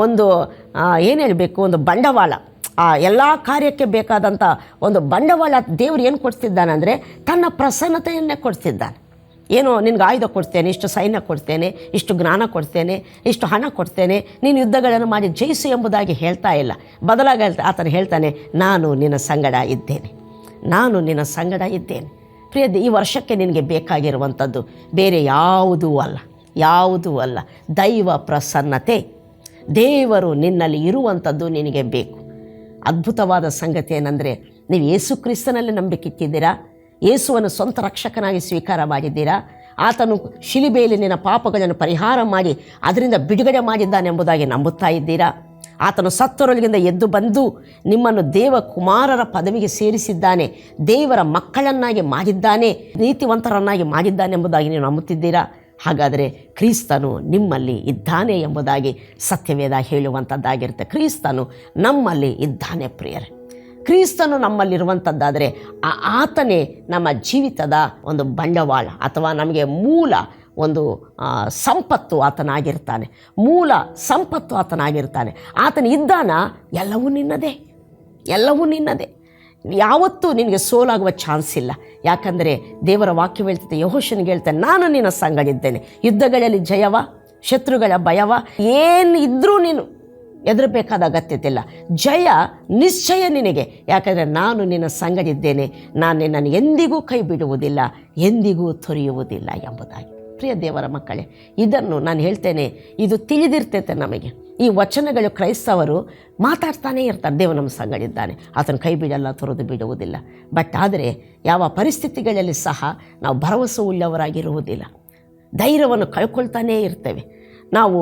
ಒಂದು ಏನು ಹೇಳಬೇಕು, ಒಂದು ಬಂಡವಾಳ, ಎಲ್ಲ ಕಾರ್ಯಕ್ಕೆ ಬೇಕಾದಂಥ ಒಂದು ಬಂಡವಾಳ ದೇವರು ಏನು ಕೊಡ್ತಿದ್ದಾನೆ ಅಂದರೆ ತನ್ನ ಪ್ರಸನ್ನತೆಯನ್ನೇ ಕೊಡ್ತಿದ್ದಾನೆ. ಏನು, ನಿನಗೆ ಆಯುಧ ಕೊಡ್ತೇನೆ, ಇಷ್ಟು ಸೈನ್ಯ ಕೊಡ್ತೇನೆ, ಇಷ್ಟು ಜ್ಞಾನ ಕೊಡ್ತೇನೆ, ಇಷ್ಟು ಹಣ ಕೊಡ್ತೇನೆ, ನೀನು ಯುದ್ಧಗಳನ್ನು ಮಾಡಿ ಜಯಿಸು ಎಂಬುದಾಗಿ ಹೇಳ್ತಾ ಇಲ್ಲ. ಬದಲಾಗಿ ಆತನು ಹೇಳ್ತಾನೆ, ನಾನು ನಿನ್ನ ಸಂಗಡ ಇದ್ದೇನೆ, ನಾನು ನಿನ್ನ ಸಂಗಡ ಇದ್ದೇನೆ. ಪ್ರಿಯ, ಈ ವರ್ಷಕ್ಕೆ ನಿನಗೆ ಬೇಕಾಗಿರುವಂಥದ್ದು ಬೇರೆ ಯಾವುದೂ ಅಲ್ಲ, ದೈವ ಪ್ರಸನ್ನತೆ. ದೇವರು ನಿನ್ನಲ್ಲಿ ಇರುವಂಥದ್ದು ನಿನಗೆ ಬೇಕು. ಅದ್ಭುತವಾದ ಸಂಗತಿ ಏನಂದರೆ, ನೀವು ಯೇಸು ಕ್ರಿಸ್ತನಲ್ಲಿ ನಂಬಿಕೆ ಇಟ್ಟಿದ್ದೀರಾ, ಯೇಸುವನ್ನು ಸ್ವಂತ ರಕ್ಷಕನಾಗಿ ಸ್ವೀಕಾರ ಮಾಡಿದ್ದೀರಾ, ಆತನು ಶಿಲುಬೆಯಲ್ಲಿ ನಿನ್ನ ಪಾಪಗಳನ್ನು ಪರಿಹಾರ ಮಾಡಿ ಅದರಿಂದ ಬಿಡುಗಡೆ ಮಾಡಿದ್ದಾನೆಂಬುದಾಗಿ ನಂಬುತ್ತಾ ಇದ್ದೀರಾ. ಆತನು ಸತ್ತವರೊಳಗಿಂದ ಎದ್ದು ಬಂದು ನಿಮ್ಮನ್ನು ದೇವಕುಮಾರರ ಪದವಿಗೆ ಸೇರಿಸಿದ್ದಾನೆ, ದೇವರ ಮಕ್ಕಳನ್ನಾಗಿ ಮಾಡಿದ್ದಾನೆ, ನೀತಿವಂತರನ್ನಾಗಿ ಮಾಡಿದ್ದಾನೆಂಬುದಾಗಿ ನೀವು ನಂಬುತ್ತಿದ್ದೀರಾ. ಹಾಗಾದರೆ ಕ್ರಿಸ್ತನು ನಿಮ್ಮಲ್ಲಿ ಇದ್ದಾನೆ ಎಂಬುದಾಗಿ ಸತ್ಯವೇದ ಹೇಳುವಂಥದ್ದಾಗಿರುತ್ತೆ. ಕ್ರಿಸ್ತನು ನಮ್ಮಲ್ಲಿ ಇದ್ದಾನೆ ಪ್ರಿಯರೇ. ಕ್ರಿಸ್ತನು ನಮ್ಮಲ್ಲಿರುವಂಥದ್ದಾದರೆ ಆತನೇ ನಮ್ಮ ಜೀವಿತದ ಒಂದು ಬಂಡವಾಳ ಅಥವಾ ನಮಗೆ ಮೂಲ ಒಂದು ಸಂಪತ್ತು ಆತನಾಗಿರ್ತಾನೆ, ಮೂಲ ಸಂಪತ್ತು ಆತನಾಗಿರ್ತಾನೆ. ಆತನ ಇದ್ದಾನ, ಎಲ್ಲವೂ ನಿನ್ನದೇ. ಯಾವತ್ತೂ ನಿನಗೆ ಸೋಲಾಗುವ ಚಾನ್ಸ್ ಇಲ್ಲ. ಯಾಕಂದರೆ ದೇವರ ವಾಕ್ಯ ಹೇಳ್ತೈತೆ, ಯೆಹೋಶುವನಿಗೆ ಹೇಳ್ತಾನೆ, ನಾನು ನಿನ್ನ ಸಂಗಡಿದ್ದೇನೆ. ಯುದ್ಧಗಳಲ್ಲಿ ಜಯವ, ಶತ್ರುಗಳ ಭಯವ, ಏನು ಇದ್ದರೂ ನೀನು ಹೆದರಬೇಕಾದ ಅಗತ್ಯತೆ ಇಲ್ಲ. ಜಯ ನಿಶ್ಚಯ ನಿನಗೆ, ಯಾಕಂದರೆ ನಾನು ನಿನ್ನ ಸಂಗಡಿದ್ದೇನೆ, ನಾನು ನಿನ್ನನ್ನು ಎಂದಿಗೂ ಕೈ ಬಿಡುವುದಿಲ್ಲ, ಎಂದಿಗೂ ತೊರೆಯುವುದಿಲ್ಲ ಎಂಬುದಾಗಿ. ಪ್ರಿಯ ದೇವರ ಮಕ್ಕಳೇ, ಇದನ್ನು ನಾನು ಹೇಳ್ತೇನೆ, ಇದು ತಿಳಿದಿರ್ತೈತೆ ನಮಗೆ. ಈ ವಚನಗಳು ಕ್ರೈಸ್ತವರು ಮಾತಾಡ್ತಾನೇ ಇರ್ತಾರೆ. ದೇವರು ನಮ್ಮ ಸಂಗಡಿದ್ದಾನೆ, ಆತನ ಕೈ ಬಿಡಲ್ಲ, ತೊರೆದು ಬಿಡುವುದಿಲ್ಲ. ಬಟ್ ಆದರೆ ಯಾವ ಪರಿಸ್ಥಿತಿಗಳಲ್ಲಿ ಸಹ ನಾವು ಭರವಸೆ ಉಳ್ಳವರಾಗಿರುವುದಿಲ್ಲ, ಧೈರ್ಯವನ್ನು ಕಳ್ಕೊಳ್ತಾನೇ ಇರ್ತೇವೆ. ನಾವು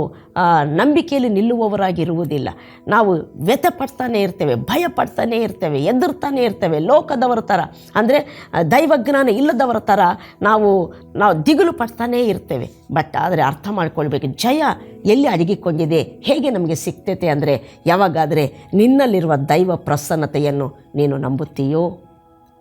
ನಂಬಿಕೆಯಲ್ಲಿ ನಿಲ್ಲುವವರಾಗಿರುವುದಿಲ್ಲ. ನಾವು ವ್ಯಥೆ ಪಡ್ತಾನೆ ಇರ್ತೇವೆ, ಭಯ ಪಡ್ತಾನೇ ಇರ್ತೇವೆ, ಎದುರ್ತಾನೆ ಇರ್ತೇವೆ. ಲೋಕದವರ ಥರ ಅಂದರೆ ದೈವಜ್ಞಾನ ಇಲ್ಲದವರ ಥರ ನಾವು ದಿಗುಲು ಪಡ್ತಾನೇ ಇರ್ತೇವೆ. ಬಟ್ ಆದರೆ ಅರ್ಥ ಮಾಡ್ಕೊಳ್ಬೇಕು, ಜಯ ಎಲ್ಲಿ ಅಡಗಿಕೊಂಡಿದೆ, ಹೇಗೆ ನಮಗೆ ಸಿಗ್ತೈತೆ ಅಂದರೆ, ಯಾವಾಗಾದರೆ ನಿನ್ನಲ್ಲಿರುವ ದೈವ ಪ್ರಸನ್ನತೆಯನ್ನು ನೀನು ನಂಬುತ್ತೀಯೋ,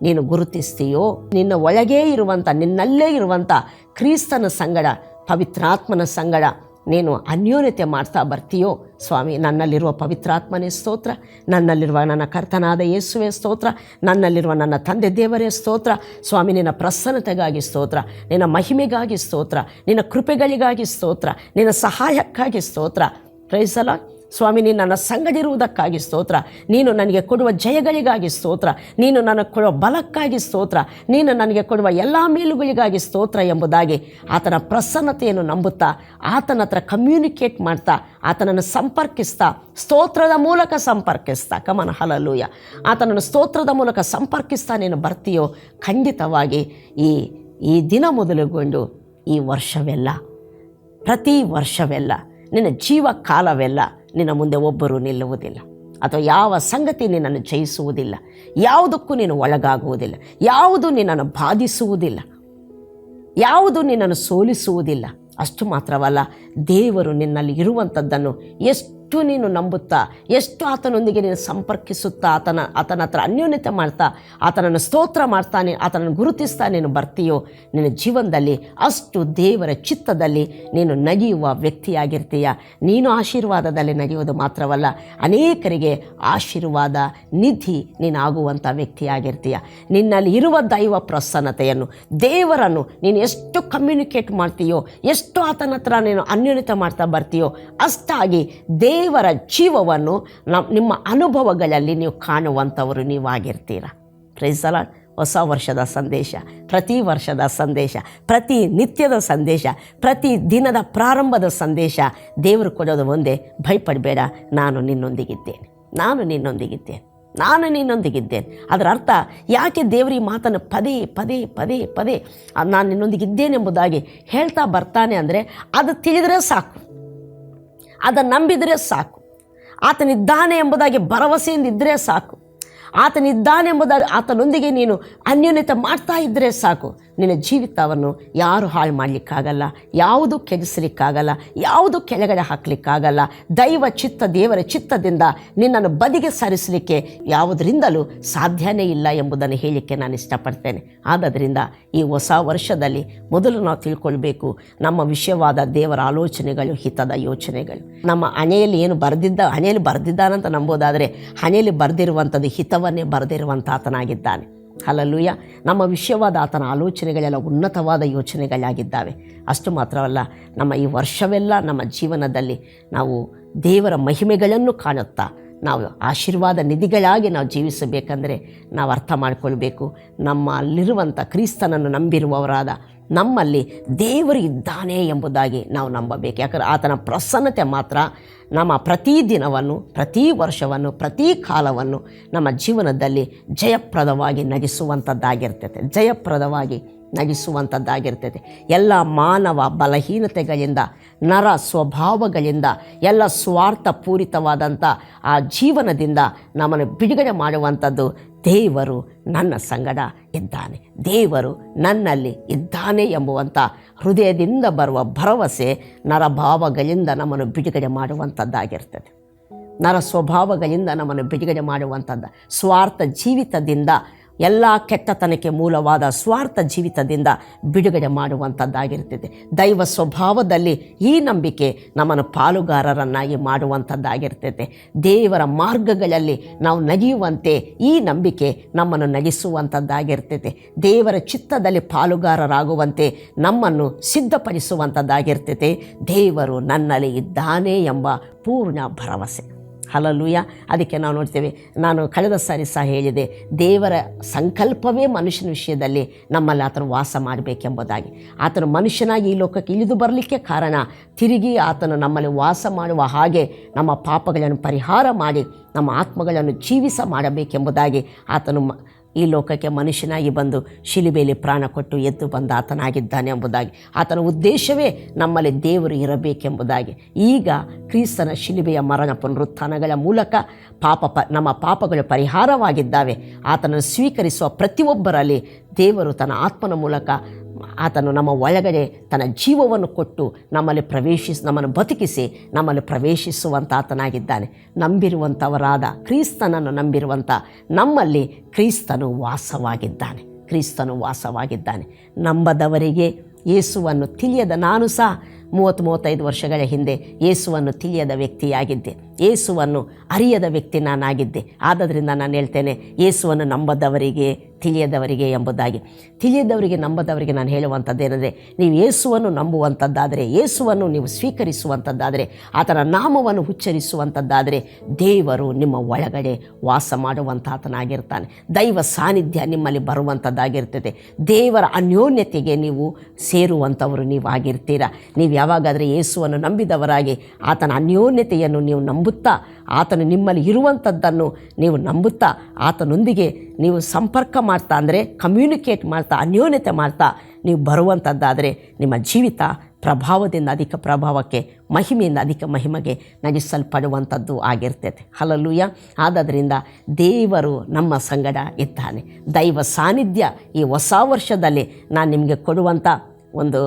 ನೀನು ಗುರುತಿಸ್ತೀಯೋ, ನಿನ್ನ ಒಳಗೇ ಇರುವಂಥ, ನಿನ್ನಲ್ಲೇ ಇರುವಂಥ ಕ್ರಿಸ್ತನ ಸಂಗಡ, ಪವಿತ್ರಾತ್ಮನ ಸಂಗಡ ನೀನು ಅನ್ಯೋನ್ಯತೆ ಮಾಡ್ತಾ ಬರ್ತೀಯೋ, ಸ್ವಾಮಿ ನನ್ನಲ್ಲಿರುವ ಪವಿತ್ರಾತ್ಮನೇ ಸ್ತೋತ್ರ, ನನ್ನಲ್ಲಿರುವ ನನ್ನ ಕರ್ತನಾದ ಯೇಸುವೇ ಸ್ತೋತ್ರ, ನನ್ನಲ್ಲಿರುವ ನನ್ನ ತಂದೆ ದೇವರೇ ಸ್ತೋತ್ರ. ಸ್ವಾಮಿ ನಿನ್ನ ಪ್ರಸನ್ನತೆಗಾಗಿ ಸ್ತೋತ್ರ, ನಿನ್ನ ಮಹಿಮೆಗಾಗಿ ಸ್ತೋತ್ರ, ನಿನ್ನ ಕೃಪೆಗಳಿಗಾಗಿ ಸ್ತೋತ್ರ, ನಿನ್ನ ಸಹಾಯಕ್ಕಾಗಿ ಸ್ತೋತ್ರ. Price the lord. ಸ್ವಾಮಿ ನೀನು ನನ್ನ ಸಂಗಡಿರುವುದಕ್ಕಾಗಿ ಸ್ತೋತ್ರ, ನೀನು ನನಗೆ ಕೊಡುವ ಜಯಗಳಿಗಾಗಿ ಸ್ತೋತ್ರ, ನೀನು ನನಗೆ ಕೊಡುವ ಬಲಕ್ಕಾಗಿ ಸ್ತೋತ್ರ, ನೀನು ನನಗೆ ಕೊಡುವ ಎಲ್ಲ ಮೇಲುಗಳಿಗಾಗಿ ಸ್ತೋತ್ರ ಎಂಬುದಾಗಿ ಆತನ ಪ್ರಸನ್ನತೆಯನ್ನು ನಂಬುತ್ತಾ, ಆತನ ಹತ್ರ ಕಮ್ಯುನಿಕೇಟ್ ಮಾಡ್ತಾ, ಆತನನ್ನು ಸಂಪರ್ಕಿಸ್ತಾ, ಸ್ತೋತ್ರದ ಮೂಲಕ ಸಂಪರ್ಕಿಸ್ತಾ, ಕಮನ ಹಲಲೂಯ, ಆತನನ್ನು ಸ್ತೋತ್ರದ ಮೂಲಕ ಸಂಪರ್ಕಿಸ್ತಾ ನೀನು ಬರ್ತೀಯೋ, ಖಂಡಿತವಾಗಿ ಈ ದಿನ ಮೊದಲುಗೊಂಡು ಈ ವರ್ಷವೆಲ್ಲ, ಪ್ರತಿ ವರ್ಷವೆಲ್ಲ, ನಿನ್ನ ಜೀವ ಕಾಲವೆಲ್ಲ ನಿನ್ನ ಮುಂದೆ ಒಬ್ಬರು ನಿಲ್ಲುವುದಿಲ್ಲ, ಅಥವಾ ಯಾವ ಸಂಗತಿ ನಿನ್ನನ್ನು ಜಯಿಸುವುದಿಲ್ಲ, ಯಾವುದಕ್ಕೂ ನೀನು ಒಳಗಾಗುವುದಿಲ್ಲ, ಯಾವುದು ನಿನ್ನನ್ನು ಬಾಧಿಸುವುದಿಲ್ಲ, ಯಾವುದು ನಿನ್ನನ್ನು ಸೋಲಿಸುವುದಿಲ್ಲ. ಅಷ್ಟು ಮಾತ್ರವಲ್ಲ, ದೇವರು ನಿನ್ನಲ್ಲಿ ಇರುವಂಥದ್ದನ್ನು ಎಷ್ಟು ನೀನು ನಂಬುತ್ತಾ, ಎಷ್ಟು ಆತನೊಂದಿಗೆ ನೀನು ಸಂಪರ್ಕಿಸುತ್ತಾ, ಆತನ ಹತ್ರ ಅನ್ಯೋನ್ಯತೆ ಮಾಡ್ತಾ, ಆತನನ್ನು ಸ್ತೋತ್ರ ಮಾಡ್ತಾನೆ, ಆತನನ್ನು ಗುರುತಿಸ್ತಾ ನೀನು ಬರ್ತೀಯೋ, ನಿನ್ನ ಜೀವನದಲ್ಲಿ ಅಷ್ಟು ದೇವರ ಚಿತ್ತದಲ್ಲಿ ನೀನು ನಗಿಯುವ ವ್ಯಕ್ತಿಯಾಗಿರ್ತೀಯ. ನೀನು ಆಶೀರ್ವಾದದಲ್ಲಿ ನಗಿಯುವುದು ಮಾತ್ರವಲ್ಲ, ಅನೇಕರಿಗೆ ಆಶೀರ್ವಾದ ನಿಧಿ ನೀನಾಗುವಂಥ ವ್ಯಕ್ತಿಯಾಗಿರ್ತೀಯ. ನಿನ್ನಲ್ಲಿ ಇರುವ ದೈವ ಪ್ರಸನ್ನತೆಯನ್ನು, ದೇವರನ್ನು ನೀನು ಎಷ್ಟು ಕಮ್ಯುನಿಕೇಟ್ ಮಾಡ್ತೀಯೋ, ಎಷ್ಟು ಆತನ ಹತ್ರ ನೀನು ಅನ್ಯೋನ್ಯತೆ ಮಾಡ್ತಾ ಬರ್ತೀಯೋ, ಅಷ್ಟಾಗಿ ದೇವರ ಜೀವವನ್ನು ನಿಮ್ಮ ಅನುಭವಗಳಲ್ಲಿ ನೀವು ಕಾಣುವಂಥವರು ನೀವಾಗಿರ್ತೀರ. Praise the Lord. ಹೊಸ ವರ್ಷದ ಸಂದೇಶ, ಪ್ರತಿ ವರ್ಷದ ಸಂದೇಶ, ಪ್ರತಿ ನಿತ್ಯದ ಸಂದೇಶ, ಪ್ರತಿ ದಿನದ ಪ್ರಾರಂಭದ ಸಂದೇಶ ದೇವರು ಕೊಡೋದು ಒಂದೇ: ಭಯಪಡಬೇಡ, ನಾನು ನಿನ್ನೊಂದಿಗಿದ್ದೇನೆ, ನಾನು ನಿನ್ನೊಂದಿಗಿದ್ದೇನೆ, ನಾನು ನಿನ್ನೊಂದಿಗಿದ್ದೇನೆ. ಅದರ ಅರ್ಥ ಯಾಕೆ ದೇವರು ಈ ಮಾತನ್ನು ಪದೇ ಪದೇ ಪದೇ ಪದೇ ನಾನು ನಿನ್ನೊಂದಿಗಿದ್ದೇನೆಂಬುದಾಗಿ ಹೇಳ್ತಾ ಬರ್ತಾನೆ ಅಂದರೆ, ಅದು ತಿಳಿದರೆ ಸಾಕು, ಅದನ್ನು ನಂಬಿದರೆ ಸಾಕು, ಆತನಿದ್ದಾನೆ ಎಂಬುದಾಗಿ ಭರವಸೆಯಿಂದ ಇದ್ದರೆ ಸಾಕು, ಆತನಿದ್ದಾನೆ ಎಂಬುದಾಗಿ ಆತನೊಂದಿಗೆ ನೀನು ಅನ್ಯೋನ್ಯತೆ ಮಾಡ್ತಾ ಇದ್ದರೆ ಸಾಕು. ನಿನ್ನ ಜೀವಿತವನ್ನು ಯಾರು ಹಾಳು ಮಾಡಲಿಕ್ಕಾಗಲ್ಲ, ಯಾವುದು ಕೆಡಿಸಲಿಕ್ಕಾಗಲ್ಲ, ಯಾವುದು ಕೆಳಗಡೆ ಹಾಕಲಿಕ್ಕಾಗಲ್ಲ. ದೇವರ ಚಿತ್ತದಿಂದ ನಿನ್ನನ್ನು ಬದಿಗೆ ಸರಿಸಲಿಕ್ಕೆ ಯಾವುದರಿಂದಲೂ ಸಾಧ್ಯನೇ ಇಲ್ಲ ಎಂಬುದನ್ನು ಹೇಳಲಿಕ್ಕೆ ನಾನು ಇಷ್ಟಪಡ್ತೇನೆ. ಆದ್ದರಿಂದ ಈ ಹೊಸ ವರ್ಷದಲ್ಲಿ ಮೊದಲು ನಾವು ತಿಳ್ಕೊಳ್ಬೇಕು, ನಮ್ಮ ವಿಷಯವಾದ ದೇವರ ಆಲೋಚನೆಗಳು ಹಿತದ ಯೋಚನೆಗಳು. ನಮ್ಮ ಹಣೆಯಲ್ಲಿ ಬರೆದಿದ್ದಾನಂತ ನಂಬೋದಾದರೆ, ಹಣೆಯಲ್ಲಿ ಬರೆದಿರುವಂಥದ್ದು ಹಿತವನ್ನೇ ಬರೆದಿರುವಂಥ ಆತನಾಗಿದ್ದಾನೆ. ಹಲ್ಲೆಲೂಯಾ. ನಮ್ಮ ವಿಷಯವಾದ ಆತನ ಆಲೋಚನೆಗಳೆಲ್ಲ ಉನ್ನತವಾದ ಯೋಚನೆಗಳಾಗಿದ್ದಾವೆ. ಅಷ್ಟು ಮಾತ್ರವಲ್ಲ, ನಮ್ಮ ಈ ವರ್ಷವೆಲ್ಲ ನಮ್ಮ ಜೀವನದಲ್ಲಿ ನಾವು ದೇವರ ಮಹಿಮೆಗಳನ್ನು ಕಾಣುತ್ತಾ ನಾವು ಆಶೀರ್ವಾದ ನಿಧಿಗಳಾಗಿ ನಾವು ಜೀವಿಸಬೇಕಂದರೆ ನಾವು ಅರ್ಥ ಮಾಡಿಕೊಳ್ಬೇಕು, ನಮ್ಮಲ್ಲಿರುವಂಥ ಕ್ರಿಸ್ತನನ್ನು ನಂಬಿರುವವರಾದ ನಮ್ಮಲ್ಲಿ ದೇವರು ಇದ್ದಾನೆ ಎಂಬುದಾಗಿ ನಾವು ನಂಬಬೇಕು. ಯಾಕಂದರೆ ಆತನ ಪ್ರಸನ್ನತೆ ಮಾತ್ರ ನಮ್ಮ ಪ್ರತಿ ದಿನವನ್ನು, ಪ್ರತಿ ವರ್ಷವನ್ನು, ಪ್ರತಿ ಕಾಲವನ್ನು ನಮ್ಮ ಜೀವನದಲ್ಲಿ ಜಯಪ್ರದವಾಗಿ ನಗಿಸುವಂಥದ್ದಾಗಿರ್ತೈತೆ. ಎಲ್ಲ ಮಾನವ ಬಲಹೀನತೆಗಳಿಂದ, ನರ ಸ್ವಭಾವಗಳಿಂದ, ಎಲ್ಲ ಸ್ವಾರ್ಥಪೂರಿತವಾದಂಥ ಆ ಜೀವನದಿಂದ ನಮ್ಮನ್ನು ಬಿಡುಗಡೆ ಮಾಡುವಂಥದ್ದು ದೇವರು ನನ್ನ ಸಂಗಡ ಇದ್ದಾನೆ, ದೇವರು ನನ್ನಲ್ಲಿ ಇದ್ದಾನೆ ಎಂಬುವಂಥ ಹೃದಯದಿಂದ ಬರುವ ಭರವಸೆ ನರಭಾವಗಳಿಂದ ನಮ್ಮನ್ನು ಬಿಡುಗಡೆ ಮಾಡುವಂಥದ್ದಾಗಿರ್ತದೆ. ನರ ಸ್ವಭಾವಗಳಿಂದ ನಮ್ಮನ್ನು ಬಿಡುಗಡೆ ಮಾಡುವಂಥದ್ದು, ಸ್ವಾರ್ಥ ಜೀವಿತದಿಂದ, ಎಲ್ಲ ಕೆಟ್ಟತನಕ್ಕೆ ಮೂಲವಾದ ಸ್ವಾರ್ಥ ಜೀವಿತದಿಂದ ಬಿಡುಗಡೆ ಮಾಡುವಂಥದ್ದಾಗಿರ್ತದೆ. ದೈವ ಸ್ವಭಾವದಲ್ಲಿ ಈ ನಂಬಿಕೆ ನಮ್ಮನ್ನು ಪಾಲುಗಾರರನ್ನಾಗಿ ಮಾಡುವಂಥದ್ದಾಗಿರ್ತದೆ. ದೇವರ ಮಾರ್ಗಗಳಲ್ಲಿ ನಾವು ನಗಿಯುವಂತೆ ಈ ನಂಬಿಕೆ ನಮ್ಮನ್ನು ನಗಿಸುವಂಥದ್ದಾಗಿರ್ತದೆ. ದೇವರ ಚಿತ್ತದಲ್ಲಿ ಪಾಲುಗಾರರಾಗುವಂತೆ ನಮ್ಮನ್ನು ಸಿದ್ಧಪಡಿಸುವಂಥದ್ದಾಗಿರ್ತದೆ. ದೇವರು ನನ್ನಲ್ಲಿ ಇದ್ದಾನೆ ಎಂಬ ಪೂರ್ಣ ಭರವಸೆ. ಹಲ್ಲೆಲೂಯಾ. ಅದಕ್ಕೆ ನಾವು ನೋಡ್ತೇವೆ, ನಾನು ಕಳೆದ ಸಾರಿ ಸಹ ಹೇಳಿದೆ, ದೇವರ ಸಂಕಲ್ಪವೇ ಮನುಷ್ಯನ ವಿಷಯದಲ್ಲಿ ನಮ್ಮಲ್ಲಿ ಆತನು ವಾಸ ಮಾಡಬೇಕೆಂಬುದಾಗಿ. ಆತನು ಮನುಷ್ಯನಾಗಿ ಈ ಲೋಕಕ್ಕೆ ಇಳಿದು ಬರಲಿಕ್ಕೆ ಕಾರಣ, ತಿರುಗಿ ಆತನು ನಮ್ಮಲ್ಲಿ ವಾಸ ಮಾಡುವ ಹಾಗೆ ನಮ್ಮ ಪಾಪಗಳನ್ನು ಪರಿಹಾರ ಮಾಡಿ ನಮ್ಮ ಆತ್ಮಗಳನ್ನು ಜೀವಿಸ ಮಾಡಬೇಕೆಂಬುದಾಗಿ ಆತನು ಈ ಲೋಕಕ್ಕೆ ಮನುಷ್ಯನಾಗಿ ಬಂದು ಶಿಲುಬೆಯಲ್ಲಿ ಪ್ರಾಣ ಕೊಟ್ಟು ಎದ್ದು ಬಂದ ಆತನಾಗಿದ್ದಾನೆ ಎಂಬುದಾಗಿ. ಆತನ ಉದ್ದೇಶವೇ ನಮ್ಮಲ್ಲಿ ದೇವರು ಇರಬೇಕೆಂಬುದಾಗಿ. ಈಗ ಕ್ರಿಸ್ತನ ಶಿಲುಬೆಯ ಮರಣ ಪುನರುತ್ಥಾನಗಳ ಮೂಲಕ ನಮ್ಮ ಪಾಪಗಳು ಪರಿಹಾರವಾಗಿದ್ದಾವೆ. ಆತನನ್ನು ಸ್ವೀಕರಿಸುವ ಪ್ರತಿಯೊಬ್ಬರಲ್ಲಿ ದೇವರು ತನ್ನ ಆತ್ಮನ ಮೂಲಕ ಆತನು ನಮ್ಮ ಒಳಗಡೆ ತನ್ನ ಜೀವವನ್ನು ಕೊಟ್ಟು ನಮ್ಮನ್ನು ಬದುಕಿಸಿ ನಮ್ಮಲ್ಲಿ ಪ್ರವೇಶಿಸುವಂಥ ಆತನಾಗಿದ್ದಾನೆ. ನಂಬಿರುವಂಥವರಾದ ಕ್ರಿಸ್ತನನ್ನು ನಂಬಿರುವಂಥ ನಮ್ಮಲ್ಲಿ ಕ್ರಿಸ್ತನು ವಾಸವಾಗಿದ್ದಾನೆ. ನಂಬದವರಿಗೆ ಯೇಸುವನ್ನು ತಿಳಿಯದ, ನಾನು ಸಹ 30-35 ವರ್ಷಗಳ ಹಿಂದೆ ಯೇಸುವನ್ನು ತಿಳಿಯದ ವ್ಯಕ್ತಿಯಾಗಿದ್ದೆ, ಯೇಸುವನ್ನು ಅರಿಯದ ವ್ಯಕ್ತಿ ನಾನಾಗಿದ್ದೆ. ಆದ್ದರಿಂದ ನಾನು ಹೇಳ್ತೇನೆ, ಯೇಸುವನ್ನು ನಂಬದವರಿಗೆ, ತಿಳಿಯದವರಿಗೆ ಎಂಬುದಾಗಿ. ತಿಳಿಯದವರಿಗೆ, ನಂಬದವರಿಗೆ ನಾನು ಹೇಳುವಂಥದ್ದೇನೆಂದರೆ, ನೀವು ಯೇಸುವನ್ನು ನಂಬುವಂಥದ್ದಾದರೆ, ಯೇಸುವನ್ನು ನೀವು ಸ್ವೀಕರಿಸುವಂಥದ್ದಾದರೆ, ಆತನ ನಾಮವನ್ನು ಉಚ್ಚರಿಸುವಂಥದ್ದಾದರೆ ದೇವರು ನಿಮ್ಮ ಒಳಗಡೆ ವಾಸ ಮಾಡುವಂಥ ಆತನಾಗಿರ್ತಾನೆ. ದೈವ ಸಾನ್ನಿಧ್ಯ ನಿಮ್ಮಲ್ಲಿ ಬರುವಂಥದ್ದಾಗಿರ್ತದೆ. ದೇವರ ಅನ್ಯೋನ್ಯತೆಗೆ ನೀವು ಸೇರುವಂಥವರು ನೀವಾಗಿರ್ತೀರ. ನೀವು ಯಾವಾಗಾದರೆ ಯೇಸುವನ್ನು ನಂಬಿದವರಾಗಿ ಆತನ ಅನ್ಯೋನ್ಯತೆಯನ್ನು ನೀವು ನಂಬುತ್ತಾ, ಆತನು ನಿಮ್ಮಲ್ಲಿ ಇರುವಂಥದ್ದನ್ನು ನೀವು ನಂಬುತ್ತಾ, ಆತನೊಂದಿಗೆ ನೀವು ಸಂಪರ್ಕ ಮಾಡ್ತಾ, ಅಂದರೆ ಕಮ್ಯುನಿಕೇಟ್ ಮಾಡ್ತಾ, ಅನ್ಯೋನ್ಯತೆ ಮಾಡ್ತಾ ನೀವು ಬರುವಂಥದ್ದಾದರೆ ನಿಮ್ಮ ಜೀವಿತ ಪ್ರಭಾವದಿಂದ ಅಧಿಕ ಪ್ರಭಾವಕ್ಕೆ, ಮಹಿಮೆಯಿಂದ ಅಧಿಕ ಮಹಿಮೆಗೆ ನಗಿಸಲ್ಪಡುವಂಥದ್ದು ಆಗಿರ್ತೈತೆ. ಹಲ್ಲೆಲೂಯಾ. ಆದ್ದರಿಂದ ದೇವರು ನಮ್ಮ ಸಂಗಡ ಇದ್ದಾನೆ. ದೈವ ಸಾನ್ನಿಧ್ಯ ಈ ಹೊಸ ವರ್ಷದಲ್ಲಿ ನಾನು ನಿಮಗೆ ಕೊಡುವಂಥ ಒಂದು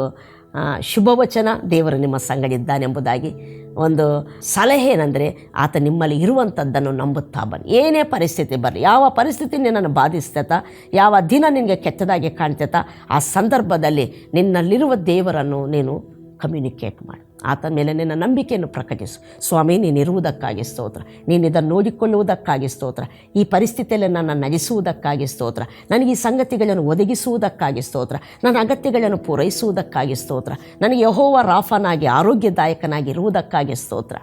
ಶುಭವಚನ, ದೇವರು ನಿಮ್ಮ ಸಂಗಡಿದ್ದಾನೆಂಬುದಾಗಿ ಒಂದು ಸಲಹೆ ಏನಂದರೆ, ಆತ ನಿಮ್ಮಲ್ಲಿ ಇರುವಂಥದ್ದನ್ನು ನಂಬುತ್ತಾ ಬನ್ನಿ. ಏನೇ ಪರಿಸ್ಥಿತಿ ಬರಲಿ, ಯಾವ ಪರಿಸ್ಥಿತಿ ನಿನ್ನನ್ನು ಬಾಧಿಸ್ತೈತ, ಯಾವ ದಿನ ನಿನಗೆ ಕೆಟ್ಟದಾಗಿ ಕಾಣ್ತೈತ, ಆ ಸಂದರ್ಭದಲ್ಲಿ ನಿನ್ನಲ್ಲಿರುವ ದೇವರನ್ನು ನೀನು ಕಮ್ಯುನಿಕೇಟ್ ಮಾಡು. ಆತನ ಮೇಲೆ ನಿನ್ನ ನಂಬಿಕೆಯನ್ನು ಪ್ರಕಟಿಸು. ಸ್ವಾಮಿ, ನೀನಿರುವುದಕ್ಕಾಗಿ ಸ್ತೋತ್ರ, ನೀನು ಇದನ್ನು ನೋಡಿಕೊಳ್ಳುವುದಕ್ಕಾಗಿ ಸ್ತೋತ್ರ, ಈ ಪರಿಸ್ಥಿತಿಯಲ್ಲಿ ನನ್ನ ನಡೆಸುವುದಕ್ಕಾಗಿ ಸ್ತೋತ್ರ, ನನಗೆ ಈ ಸಂಗತಿಗಳನ್ನು ಒದಗಿಸುವುದಕ್ಕಾಗಿ ಸ್ತೋತ್ರ, ನನ್ನ ಅಗತ್ಯಗಳನ್ನು ಪೂರೈಸುವುದಕ್ಕಾಗಿ ಸ್ತೋತ್ರ, ನನಗೆ ಯೆಹೋವ ರಾಫನಾಗಿ ಆರೋಗ್ಯದಾಯಕನಾಗಿ ಇರುವುದಕ್ಕಾಗಿ ಸ್ತೋತ್ರ,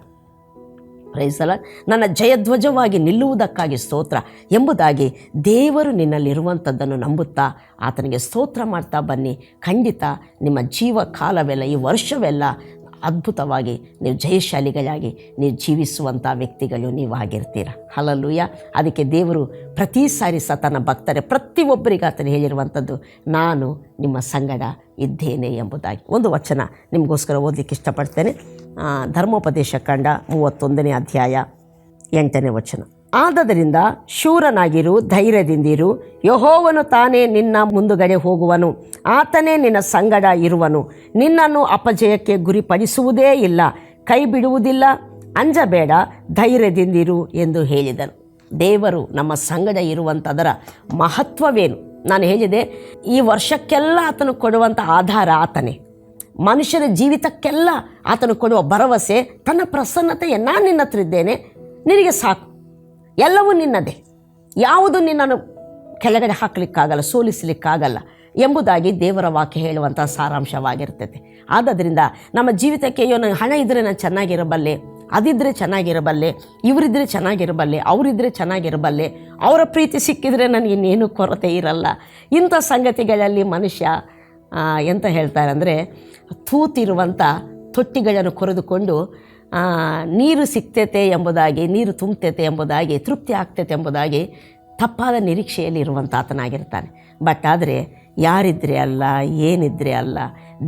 ಪ್ರೈಸ್ ದಿ ಲಾರ್ಡ್, ನನ್ನ ಜಯಧ್ವಜವಾಗಿ ನಿಲ್ಲುವುದಕ್ಕಾಗಿ ಸ್ತೋತ್ರ ಎಂಬುದಾಗಿ ದೇವರು ನಿನ್ನಲ್ಲಿರುವಂಥದ್ದನ್ನು ನಂಬುತ್ತಾ ಆತನಿಗೆ ಸ್ತೋತ್ರ ಮಾಡ್ತಾ ಬನ್ನಿ. ಖಂಡಿತ ನಿಮ್ಮ ಜೀವ ಕಾಲವೆಲ್ಲ, ಈ ವರ್ಷವೆಲ್ಲ ಅದ್ಭುತವಾಗಿ ನೀವು ಜಯಶಾಲಿಗಳಾಗಿ ನೀವು ಜೀವಿಸುವಂಥ ವ್ಯಕ್ತಿಗಳು ನೀವಾಗಿರ್ತೀರ. ಹಲ್ಲೆಲೂಯಾ. ಅದಕ್ಕೆ ದೇವರು ಪ್ರತಿ ಸಾರಿ ತನ್ನ ಭಕ್ತರೇ ಪ್ರತಿಯೊಬ್ಬರಿಗೆ ಆತನು ಹೇಳಿರುವಂಥದ್ದು, ನಾನು ನಿಮ್ಮ ಸಂಗಡ ಇದ್ದೇನೆ ಎಂಬುದಾಗಿ. ಒಂದು ವಚನ ನಿಮಗೋಸ್ಕರ ಓದಲಿಕ್ಕೆ ಇಷ್ಟಪಡ್ತೇನೆ. ಧರ್ಮೋಪದೇಶ ಕಾಂಡ 31ನೇ ಅಧ್ಯಾಯ 8ನೇ ವಚನ. ಆದದರಿಂದ ಶೂರನಾಗಿರು, ಧೈರ್ಯದಿಂದಿರು, ಯೆಹೋವನು ತಾನೇ ನಿನ್ನ ಮುಂದುಗಡೆ ಹೋಗುವನು, ಆತನೇ ನಿನ್ನ ಸಂಗಡ ಇರುವನು, ನಿನ್ನನ್ನು ಅಪಜಯಕ್ಕೆ ಗುರಿಪಡಿಸುವುದೇ ಇಲ್ಲ, ಕೈ ಬಿಡುವುದಿಲ್ಲ, ಅಂಜಬೇಡ, ಧೈರ್ಯದಿಂದಿರು ಎಂದು ಹೇಳಿದನು. ದೇವರು ನಮ್ಮ ಸಂಗಡ ಇರುವಂಥದರ ಮಹತ್ವವೇನು? ನಾನು ಹೇಳಿದೆ, ಈ ವರ್ಷಕ್ಕೆಲ್ಲ ಆತನು ಕೊಡುವಂಥ ಆಧಾರ ಆತನೇ. ಮನುಷ್ಯನ ಜೀವಿತಕ್ಕೆಲ್ಲ ಆತನು ಕೊಡುವ ಭರವಸೆ, ತನ್ನ ಪ್ರಸನ್ನತೆಯೇ, ನಾನು ನಿನ್ನ ಹತ್ರ ಇದ್ದೇನೆ, ನಿನಗೆ ಸಾಕು, ಎಲ್ಲವೂ ನಿನ್ನದೇ, ಯಾವುದು ನಿನ್ನನ್ನು ಕೆಳಗಡೆ ಹಾಕಲಿಕ್ಕಾಗಲ್ಲ, ಸೋಲಿಸಲಿಕ್ಕಾಗಲ್ಲ ಎಂಬುದಾಗಿ ದೇವರ ವಾಕ್ಯ ಹೇಳುವಂಥ ಸಾರಾಂಶವಾಗಿರ್ತೈತೆ. ಆದ್ದರಿಂದ ನಮ್ಮ ಜೀವಿತಕ್ಕೆ, ಅಯ್ಯೋ ನನಗೆ ಹಣ ಇದ್ದರೆ ನಾನು ಚೆನ್ನಾಗಿರಬಲ್ಲೆ, ಅದಿದ್ದರೆ ಚೆನ್ನಾಗಿರಬಲ್ಲೆ, ಇವರಿದ್ದರೆ ಚೆನ್ನಾಗಿರಬಲ್ಲೆ, ಅವರಿದ್ದರೆ ಚೆನ್ನಾಗಿರಬಲ್ಲೆ, ಅವರ ಪ್ರೀತಿ ಸಿಕ್ಕಿದರೆ ನನಗಿನ್ನೇನು ಕೊರತೆ ಇರಲ್ಲ, ಇಂಥ ಸಂಗತಿಗಳಲ್ಲಿ ಮನುಷ್ಯ ಎಂತ ಹೇಳ್ತಾರೆ ಅಂದರೆ, ತೂತಿರುವಂಥ ತೊಟ್ಟಿಗಳನ್ನು ಕೊರೆದುಕೊಂಡು ನೀರು ಸಿಗ್ತೈತೆ ಎಂಬುದಾಗಿ, ನೀರು ತುಂಬತೈತೆ ಎಂಬುದಾಗಿ, ತೃಪ್ತಿ ಆಗ್ತೈತೆ ಎಂಬುದಾಗಿ ತಪ್ಪಾದ ನಿರೀಕ್ಷೆಯಲ್ಲಿ ಇರುವಂಥ ಆತನಾಗಿರ್ತಾನೆ. ಬಟ್ ಆದರೆ ಯಾರಿದ್ದರೆ ಅಲ್ಲ, ಏನಿದ್ರೆ ಅಲ್ಲ,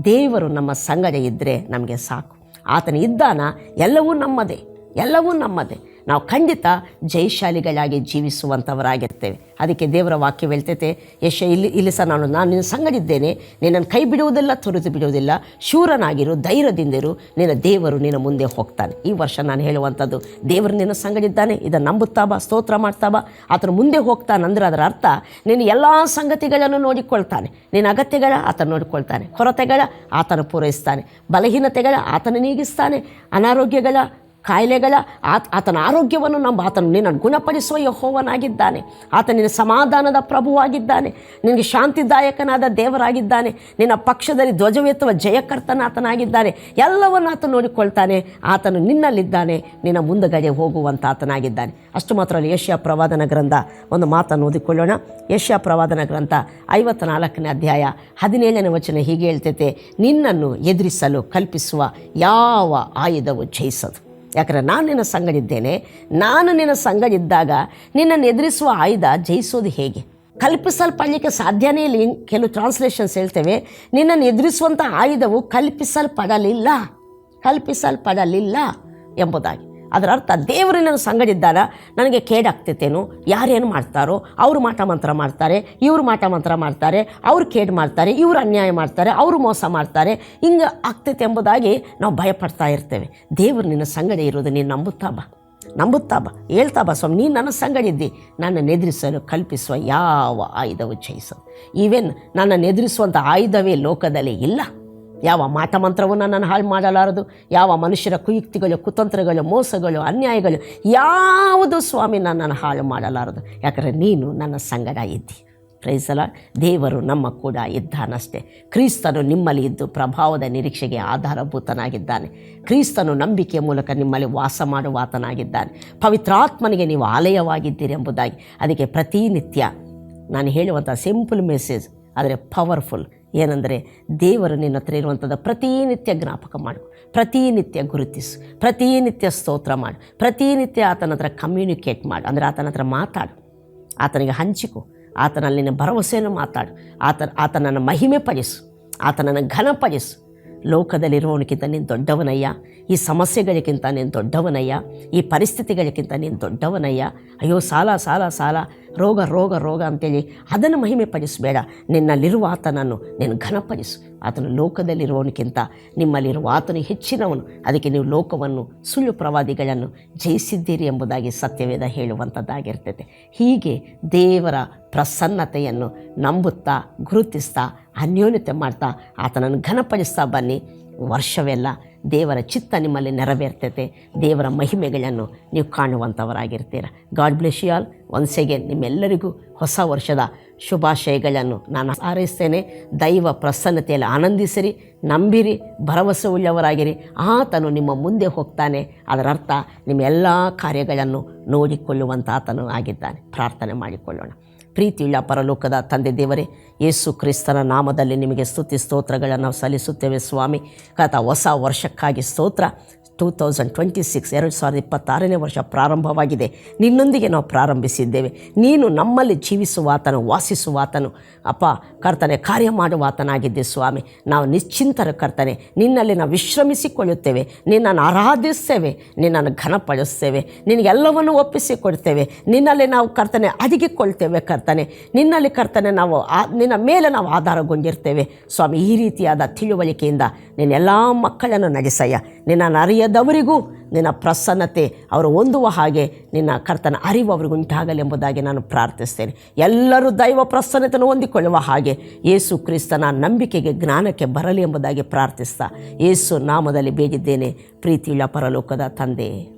ದೇವರು ನಮ್ಮ ಸಂಗಡ ಇದ್ದರೆ ನಮಗೆ ಸಾಕು. ಆತನ ಇದ್ದಾನ, ಎಲ್ಲವೂ ನಮ್ಮದೇ, ಎಲ್ಲವೂ ನಮ್ಮದೇ. ನಾವು ಖಂಡಿತ ಜಯಶಾಲಿಗಳಾಗಿ ಜೀವಿಸುವಂಥವರಾಗಿರ್ತೇವೆ. ಅದಕ್ಕೆ ದೇವರ ವಾಕ್ಯ ಹೇಳ್ತೈತೆ, ಇಲ್ಲಿ ಸಹ ನಾನು ನಿನ್ನ ಸಂಗಡಿದ್ದೇನೆ, ನಿನ್ನನ್ನು ಕೈ ಬಿಡುವುದಿಲ್ಲ, ತೊರೆದು ಬಿಡುವುದಿಲ್ಲ, ಶೂರನಾಗಿರು, ಧೈರ್ಯದಿಂದಿರು, ನಿನ್ನ ದೇವರು ನಿನ್ನ ಮುಂದೆ ಹೋಗ್ತಾನೆ. ಈ ವರ್ಷ ನಾನು ಹೇಳುವಂಥದ್ದು, ದೇವರು ನಿನ್ನ ಸಂಗಡಿದ್ದಾನೆ, ಇದನ್ನು ನಂಬುತ್ತಾ ಬಾ, ಸ್ತೋತ್ರ ಮಾಡ್ತಾ ಬಾ. ಆತನು ಮುಂದೆ ಹೋಗ್ತಾನಂದ್ರೆ ಅದರ ಅರ್ಥ, ನೀನು ಎಲ್ಲ ಸಂಗತಿಗಳನ್ನು ನೋಡಿಕೊಳ್ತಾನೆ, ನಿನ್ನ ಅಗತ್ಯಗಳ ಆತನು ನೋಡಿಕೊಳ್ತಾನೆ, ಕೊರತೆಗಳ ಆತನು ಪೂರೈಸ್ತಾನೆ, ಬಲಹೀನತೆಗಳ ಆತನು ನೀಗಿಸ್ತಾನೆ, ಅನಾರೋಗ್ಯಗಳ ಕಾಯಿಲೆಗಳ ಆತನ ಆರೋಗ್ಯವನ್ನು ಆತನು ನಿನ್ನನ್ನು ಗುಣಪಡಿಸುವ ಯೆಹೋವನಾಗಿದ್ದಾನೆ. ಆತ ನಿನ್ನ ಸಮಾಧಾನದ ಪ್ರಭುವಾಗಿದ್ದಾನೆ, ನಿನಗೆ ಶಾಂತಿದಾಯಕನಾದ ದೇವರಾಗಿದ್ದಾನೆ, ನಿನ್ನ ಪಕ್ಷದಲ್ಲಿ ಧ್ವಜವೆತ್ತುವ ಜಯಕರ್ತನ ಆತನಾಗಿದ್ದಾನೆ. ಎಲ್ಲವನ್ನು ಆತನು ನೋಡಿಕೊಳ್ತಾನೆ, ಆತನು ನಿನ್ನಲ್ಲಿದ್ದಾನೆ, ನಿನ್ನ ಮುಂದುಗಡೆ ಹೋಗುವಂಥ ಆತನಾಗಿದ್ದಾನೆ. ಅಷ್ಟು ಮಾತ್ರ ಅಲ್ಲ, ಯೆಶಾಯ ಪ್ರವಾದನ ಗ್ರಂಥ ಒಂದು ಮಾತನ್ನು ಓದಿಕೊಳ್ಳೋಣ. ಯೆಶಾಯ ಪ್ರವಾದನ ಗ್ರಂಥ 54ನೇ ಅಧ್ಯಾಯ 17ನೇ ವಚನ ಹೀಗೆ ಹೇಳ್ತೈತೆ, ನಿನ್ನನ್ನು ಎದುರಿಸಲು ಕಲ್ಪಿಸುವ ಯಾವ ಆಯುಧವು ಜಯಿಸದು. ಯಾಕಂದರೆ ನಾನು ನಿನ್ನ ಸಂಗಡಿದ್ದೇನೆ, ನಾನು ನಿನ್ನ ಸಂಗಡಿದ್ದಾಗ ನಿನ್ನನ್ನು ಎದುರಿಸುವ ಆಯುಧ ಜಯಿಸೋದು ಹೇಗೆ? ಕಲ್ಪಿಸಲ್ಪಡಲಿಕ್ಕೆ ಸಾಧ್ಯನೇ ಇಲ್ಲ. ಕೆಲವು ಟ್ರಾನ್ಸ್ಲೇಷನ್ಸ್ ಹೇಳ್ತೇವೆ, ನಿನ್ನನ್ನು ಎದುರಿಸುವಂಥ ಆಯುಧವು ಕಲ್ಪಿಸಲ್ಪಡಲಿಲ್ಲ ಎಂಬುದಾಗಿ. ಅದರ ಅರ್ಥ, ದೇವರು ನನ್ನ ಸಂಗಡಿದ್ದಾರ, ನನಗೆ ಕೇಡಾಗ್ತೈತೇನೋ, ಯಾರೇನು ಮಾಡ್ತಾರೋ, ಅವರು ಮಾಟ ಮಂತ್ರ ಮಾಡ್ತಾರೆ, ಇವರು ಮಾಟ ಮಂತ್ರ ಮಾಡ್ತಾರೆ, ಅವ್ರು ಕೇಡು ಮಾಡ್ತಾರೆ, ಇವರು ಅನ್ಯಾಯ ಮಾಡ್ತಾರೆ, ಅವರು ಮೋಸ ಮಾಡ್ತಾರೆ, ಹಿಂಗೆ ಆಗ್ತೈತೆ ಎಂಬುದಾಗಿ ನಾವು ಭಯಪಡ್ತಾ ಇರ್ತೇವೆ. ದೇವರು ನಿನ್ನ ಸಂಗಡಿ ಇರೋದು ನೀನು ನಂಬುತ್ತಾ ಬಾ, ಹೇಳ್ತಾ ಬಾ, ಸ್ವಾಮಿ ನೀನು ನನ್ನ ಸಂಗಡಿದ್ದಿ, ನನ್ನನ್ನು ಎದುರಿಸಲು ಕಲ್ಪಿಸುವ ಯಾವ ಆಯುಧವು ಜಯಿಸೋದು. ಈವೆನ್ ನನ್ನನ್ನು ಎದುರಿಸುವಂಥ ಆಯುಧವೇ ಲೋಕದಲ್ಲಿ ಇಲ್ಲ. ಯಾವ ಮಾಟಮಂತ್ರವು ನನ್ನನ್ನು ಹಾಳು ಮಾಡಲಾರದು, ಯಾವ ಮನುಷ್ಯರ ಕುಯುಕ್ತಿಗಳು, ಕುತಂತ್ರಗಳು, ಮೋಸಗಳು, ಅನ್ಯಾಯಗಳು ಯಾವುದು ಸ್ವಾಮಿ ನನ್ನನ್ನು ಹಾಳು ಮಾಡಲಾರದು. ಯಾಕಂದರೆ ನೀನು ನನ್ನ ಸಂಗಡ ಇದ್ದಿ. Praise the Lord. ದೇವರು ನಮ್ಮ ಕೂಡ ಇದ್ದಾನಷ್ಟೇ. ಕ್ರಿಸ್ತನು ನಿಮ್ಮಲ್ಲಿ ಇದ್ದು ಪ್ರಭಾವದ ನಿರೀಕ್ಷೆಗೆ ಆಧಾರಭೂತನಾಗಿದ್ದಾನೆ. ಕ್ರಿಸ್ತನು ನಂಬಿಕೆಯ ಮೂಲಕ ನಿಮ್ಮಲ್ಲಿ ವಾಸ ಮಾಡುವ ಆತನಾಗಿದ್ದಾನೆ. ಪವಿತ್ರಾತ್ಮನಿಗೆ ನೀವು ಆಲಯವಾಗಿದ್ದೀರಿ ಎಂಬುದಾಗಿ. ಅದಕ್ಕೆ ಪ್ರತಿನಿತ್ಯ ನಾನು ಹೇಳುವಂಥ ಸಿಂಪಲ್ ಮೆಸೇಜ್, ಆದರೆ ಪವರ್ಫುಲ್ ಏನಂದರೆ, ದೇವರು ನಿನ್ನ ಹತ್ರ ಇರುವಂಥದ್ದು ಪ್ರತಿನಿತ್ಯ ಜ್ಞಾಪಕ ಮಾಡು, ಪ್ರತಿನಿತ್ಯ ಗುರುತಿಸು, ಪ್ರತಿನಿತ್ಯ ಸ್ತೋತ್ರ ಮಾಡು, ಪ್ರತಿನಿತ್ಯ ಆತನ ಹತ್ರ ಕಮ್ಯುನಿಕೇಟ್ ಮಾಡು. ಅಂದರೆ ಆತನ ಹತ್ರ ಮಾತಾಡು, ಆತನಿಗೆ ಹಂಚಿಕೊ, ಆತನಲ್ಲಿ ನಿನ್ನ ಭರವಸೆಯನ್ನು ಮಾತಾಡು, ಆತನನ್ನು ಮಹಿಮೆ ಪಡಿಸು, ಆತನನ್ನು ಘನಪಡಿಸು. ಲೋಕದಲ್ಲಿರುವವನಿಗಿಂತ ನೀನು ದೊಡ್ಡವನಯ್ಯ, ಈ ಸಮಸ್ಯೆಗಳಿಗಿಂತ ನೀನು ದೊಡ್ಡವನಯ್ಯ, ಈ ಪರಿಸ್ಥಿತಿಗಳಿಗಿಂತ ನೀನು ದೊಡ್ಡವನಯ್ಯ. ಅಯ್ಯೋ ಸಾಲ ರೋಗ ಅಂತೇಳಿ ಅದನ್ನು ಮಹಿಮೆ ಪಡಿಸಬೇಡ. ನಿನ್ನಲ್ಲಿರುವ ಆತನನ್ನು ನೀನು ಘನಪಡಿಸು, ಆತನು ಲೋಕದಲ್ಲಿರುವವನಿಗಿಂತ ನಿಮ್ಮಲ್ಲಿರುವ ಆತನು ಹೆಚ್ಚಿನವನು. ಅದಕ್ಕೆ ನೀವು ಲೋಕವನ್ನು ಸುಳ್ಳು ಪ್ರವಾದಿಗಳನ್ನು ಜಯಿಸಿದ್ದೀರಿ ಎಂಬುದಾಗಿ ಸತ್ಯವೇದ ಹೇಳುವಂಥದ್ದಾಗಿರ್ತೈತೆ. ಹೀಗೆ ದೇವರ ಪ್ರಸನ್ನತೆಯನ್ನು ನಂಬುತ್ತಾ, ಗುರುತಿಸ್ತಾ, ಅನ್ಯೋನ್ಯತೆ ಮಾಡ್ತಾ, ಆತನನ್ನು ಘನಪಡಿಸ್ತಾ ಬನ್ನಿ. ವರ್ಷವೆಲ್ಲ ದೇವರ ಚಿತ್ತ ನಿಮ್ಮಲ್ಲಿ ನೆರವೇರ್ತೈತೆ. ದೇವರ ಮಹಿಮೆಗಳನ್ನು ನೀವು ಕಾಣುವಂಥವರಾಗಿರ್ತೀರ. God bless you all. Once again ನಿಮ್ಮೆಲ್ಲರಿಗೂ ಹೊಸ ವರ್ಷದ ಶುಭಾಶಯಗಳನ್ನು ನಾನು ಹಾರೈಸ್ತೇನೆ. ದೈವ ಪ್ರಸನ್ನತೆಯಲ್ಲಿ ಆನಂದಿಸಿರಿ, ನಂಬಿರಿ, ಭರವಸೆ ಉಳ್ಳವರಾಗಿರಿ. ಆತನು ನಿಮ್ಮ ಮುಂದೆ ಹೋಗ್ತಾನೆ. ಅದರ ಅರ್ಥ ನಿಮ್ಮ ಎಲ್ಲ ಕಾರ್ಯಗಳನ್ನು ನೋಡಿಕೊಳ್ಳುವಂಥ ಆತನು ಆಗಿದ್ದಾನೆ. ಪ್ರಾರ್ಥನೆ ಮಾಡಿಕೊಳ್ಳೋಣ. ಪ್ರೀತಿಯುಳ್ಳ ಪರಲೋಕದ ತಂದೆ ದೇವರೇ, ಯೇಸು ಕ್ರಿಸ್ತನ ನಾಮದಲ್ಲಿ ನಿಮಗೆ ಸ್ತುತಿ ಸ್ತೋತ್ರಗಳನ್ನು ನಾವು ಸಲ್ಲಿಸುತ್ತೇವೆ ಸ್ವಾಮಿ. ಹೊಸ ವರ್ಷಕ್ಕಾಗಿ ಸ್ತೋತ್ರ. 2026 2026ನೇ ವರ್ಷ ಪ್ರಾರಂಭವಾಗಿದೆ. ನಿನ್ನೊಂದಿಗೆ ನಾವು ಪ್ರಾರಂಭಿಸಿದ್ದೇವೆ. ನೀನು ನಮ್ಮಲ್ಲಿ ಜೀವಿಸುವಾತನು, ವಾಸಿಸುವಾತನು ಅಪ್ಪ ಕರ್ತನೆ, ಕಾರ್ಯ ಮಾಡುವಾತನಾಗಿದ್ದೆ ಸ್ವಾಮಿ. ನಾವು ನಿಶ್ಚಿಂತರ ಕರ್ತನೆ, ನಿನ್ನಲ್ಲಿ ನಾವು ವಿಶ್ರಮಿಸಿಕೊಳ್ಳುತ್ತೇವೆ, ನಿನ್ನನ್ನು ಆರಾಧಿಸ್ತೇವೆ, ನಿನ್ನನ್ನು ಘನಪಡಿಸ್ತೇವೆ, ನಿನಗೆಲ್ಲವನ್ನು ಒಪ್ಪಿಸಿಕೊಡ್ತೇವೆ. ನಿನ್ನಲ್ಲಿ ನಾವು ಕರ್ತನೆ ಅಡಗಿಕೊಳ್ತೇವೆ ಕರ್ತನೆ. ನಿನ್ನಲ್ಲಿ ಕರ್ತನೆ ನಾವು ನಿನ್ನ ಮೇಲೆ ನಾವು ಆಧಾರಗೊಂಡಿರ್ತೇವೆ ಸ್ವಾಮಿ. ಈ ರೀತಿಯಾದ ತಿಳುವಳಿಕೆಯಿಂದ ನಿನ್ನೆಲ್ಲ ಮಕ್ಕಳನ್ನು ನಡೆಸಯ್ಯ. ನಿನ್ನನ್ನು ಅರಿಯದವರಿಗೂ ನಿನ್ನ ಪ್ರಸನ್ನತೆ ಅವರು ಹೊಂದುವ ಹಾಗೆ ನಿನ್ನ ಕರ್ತನ ಅರಿವು ಅವ್ರಿಗೆ ಉಂಟಾಗಲೆಂಬುದಾಗಿ ನಾನು ಪ್ರಾರ್ಥಿಸ್ತೇನೆ. ಎಲ್ಲರೂ ದೈವ ಪ್ರಸನ್ನತೆಯನ್ನು ಹೊಂದಿಕೊಳ್ಳುವ ಹಾಗೆ ಯೇಸು ಕ್ರಿಸ್ತನ ನಂಬಿಕೆಗೆ, ಜ್ಞಾನಕ್ಕೆ ಬರಲಿ ಎಂಬುದಾಗಿ ಪ್ರಾರ್ಥಿಸ್ತಾ ಯೇಸು ನಾಮದಲ್ಲಿ ಬೇಡಿದ್ದೇನೆ ಪ್ರೀತಿಯುಳ್ಳ ಪರಲೋಕದ ತಂದೆ.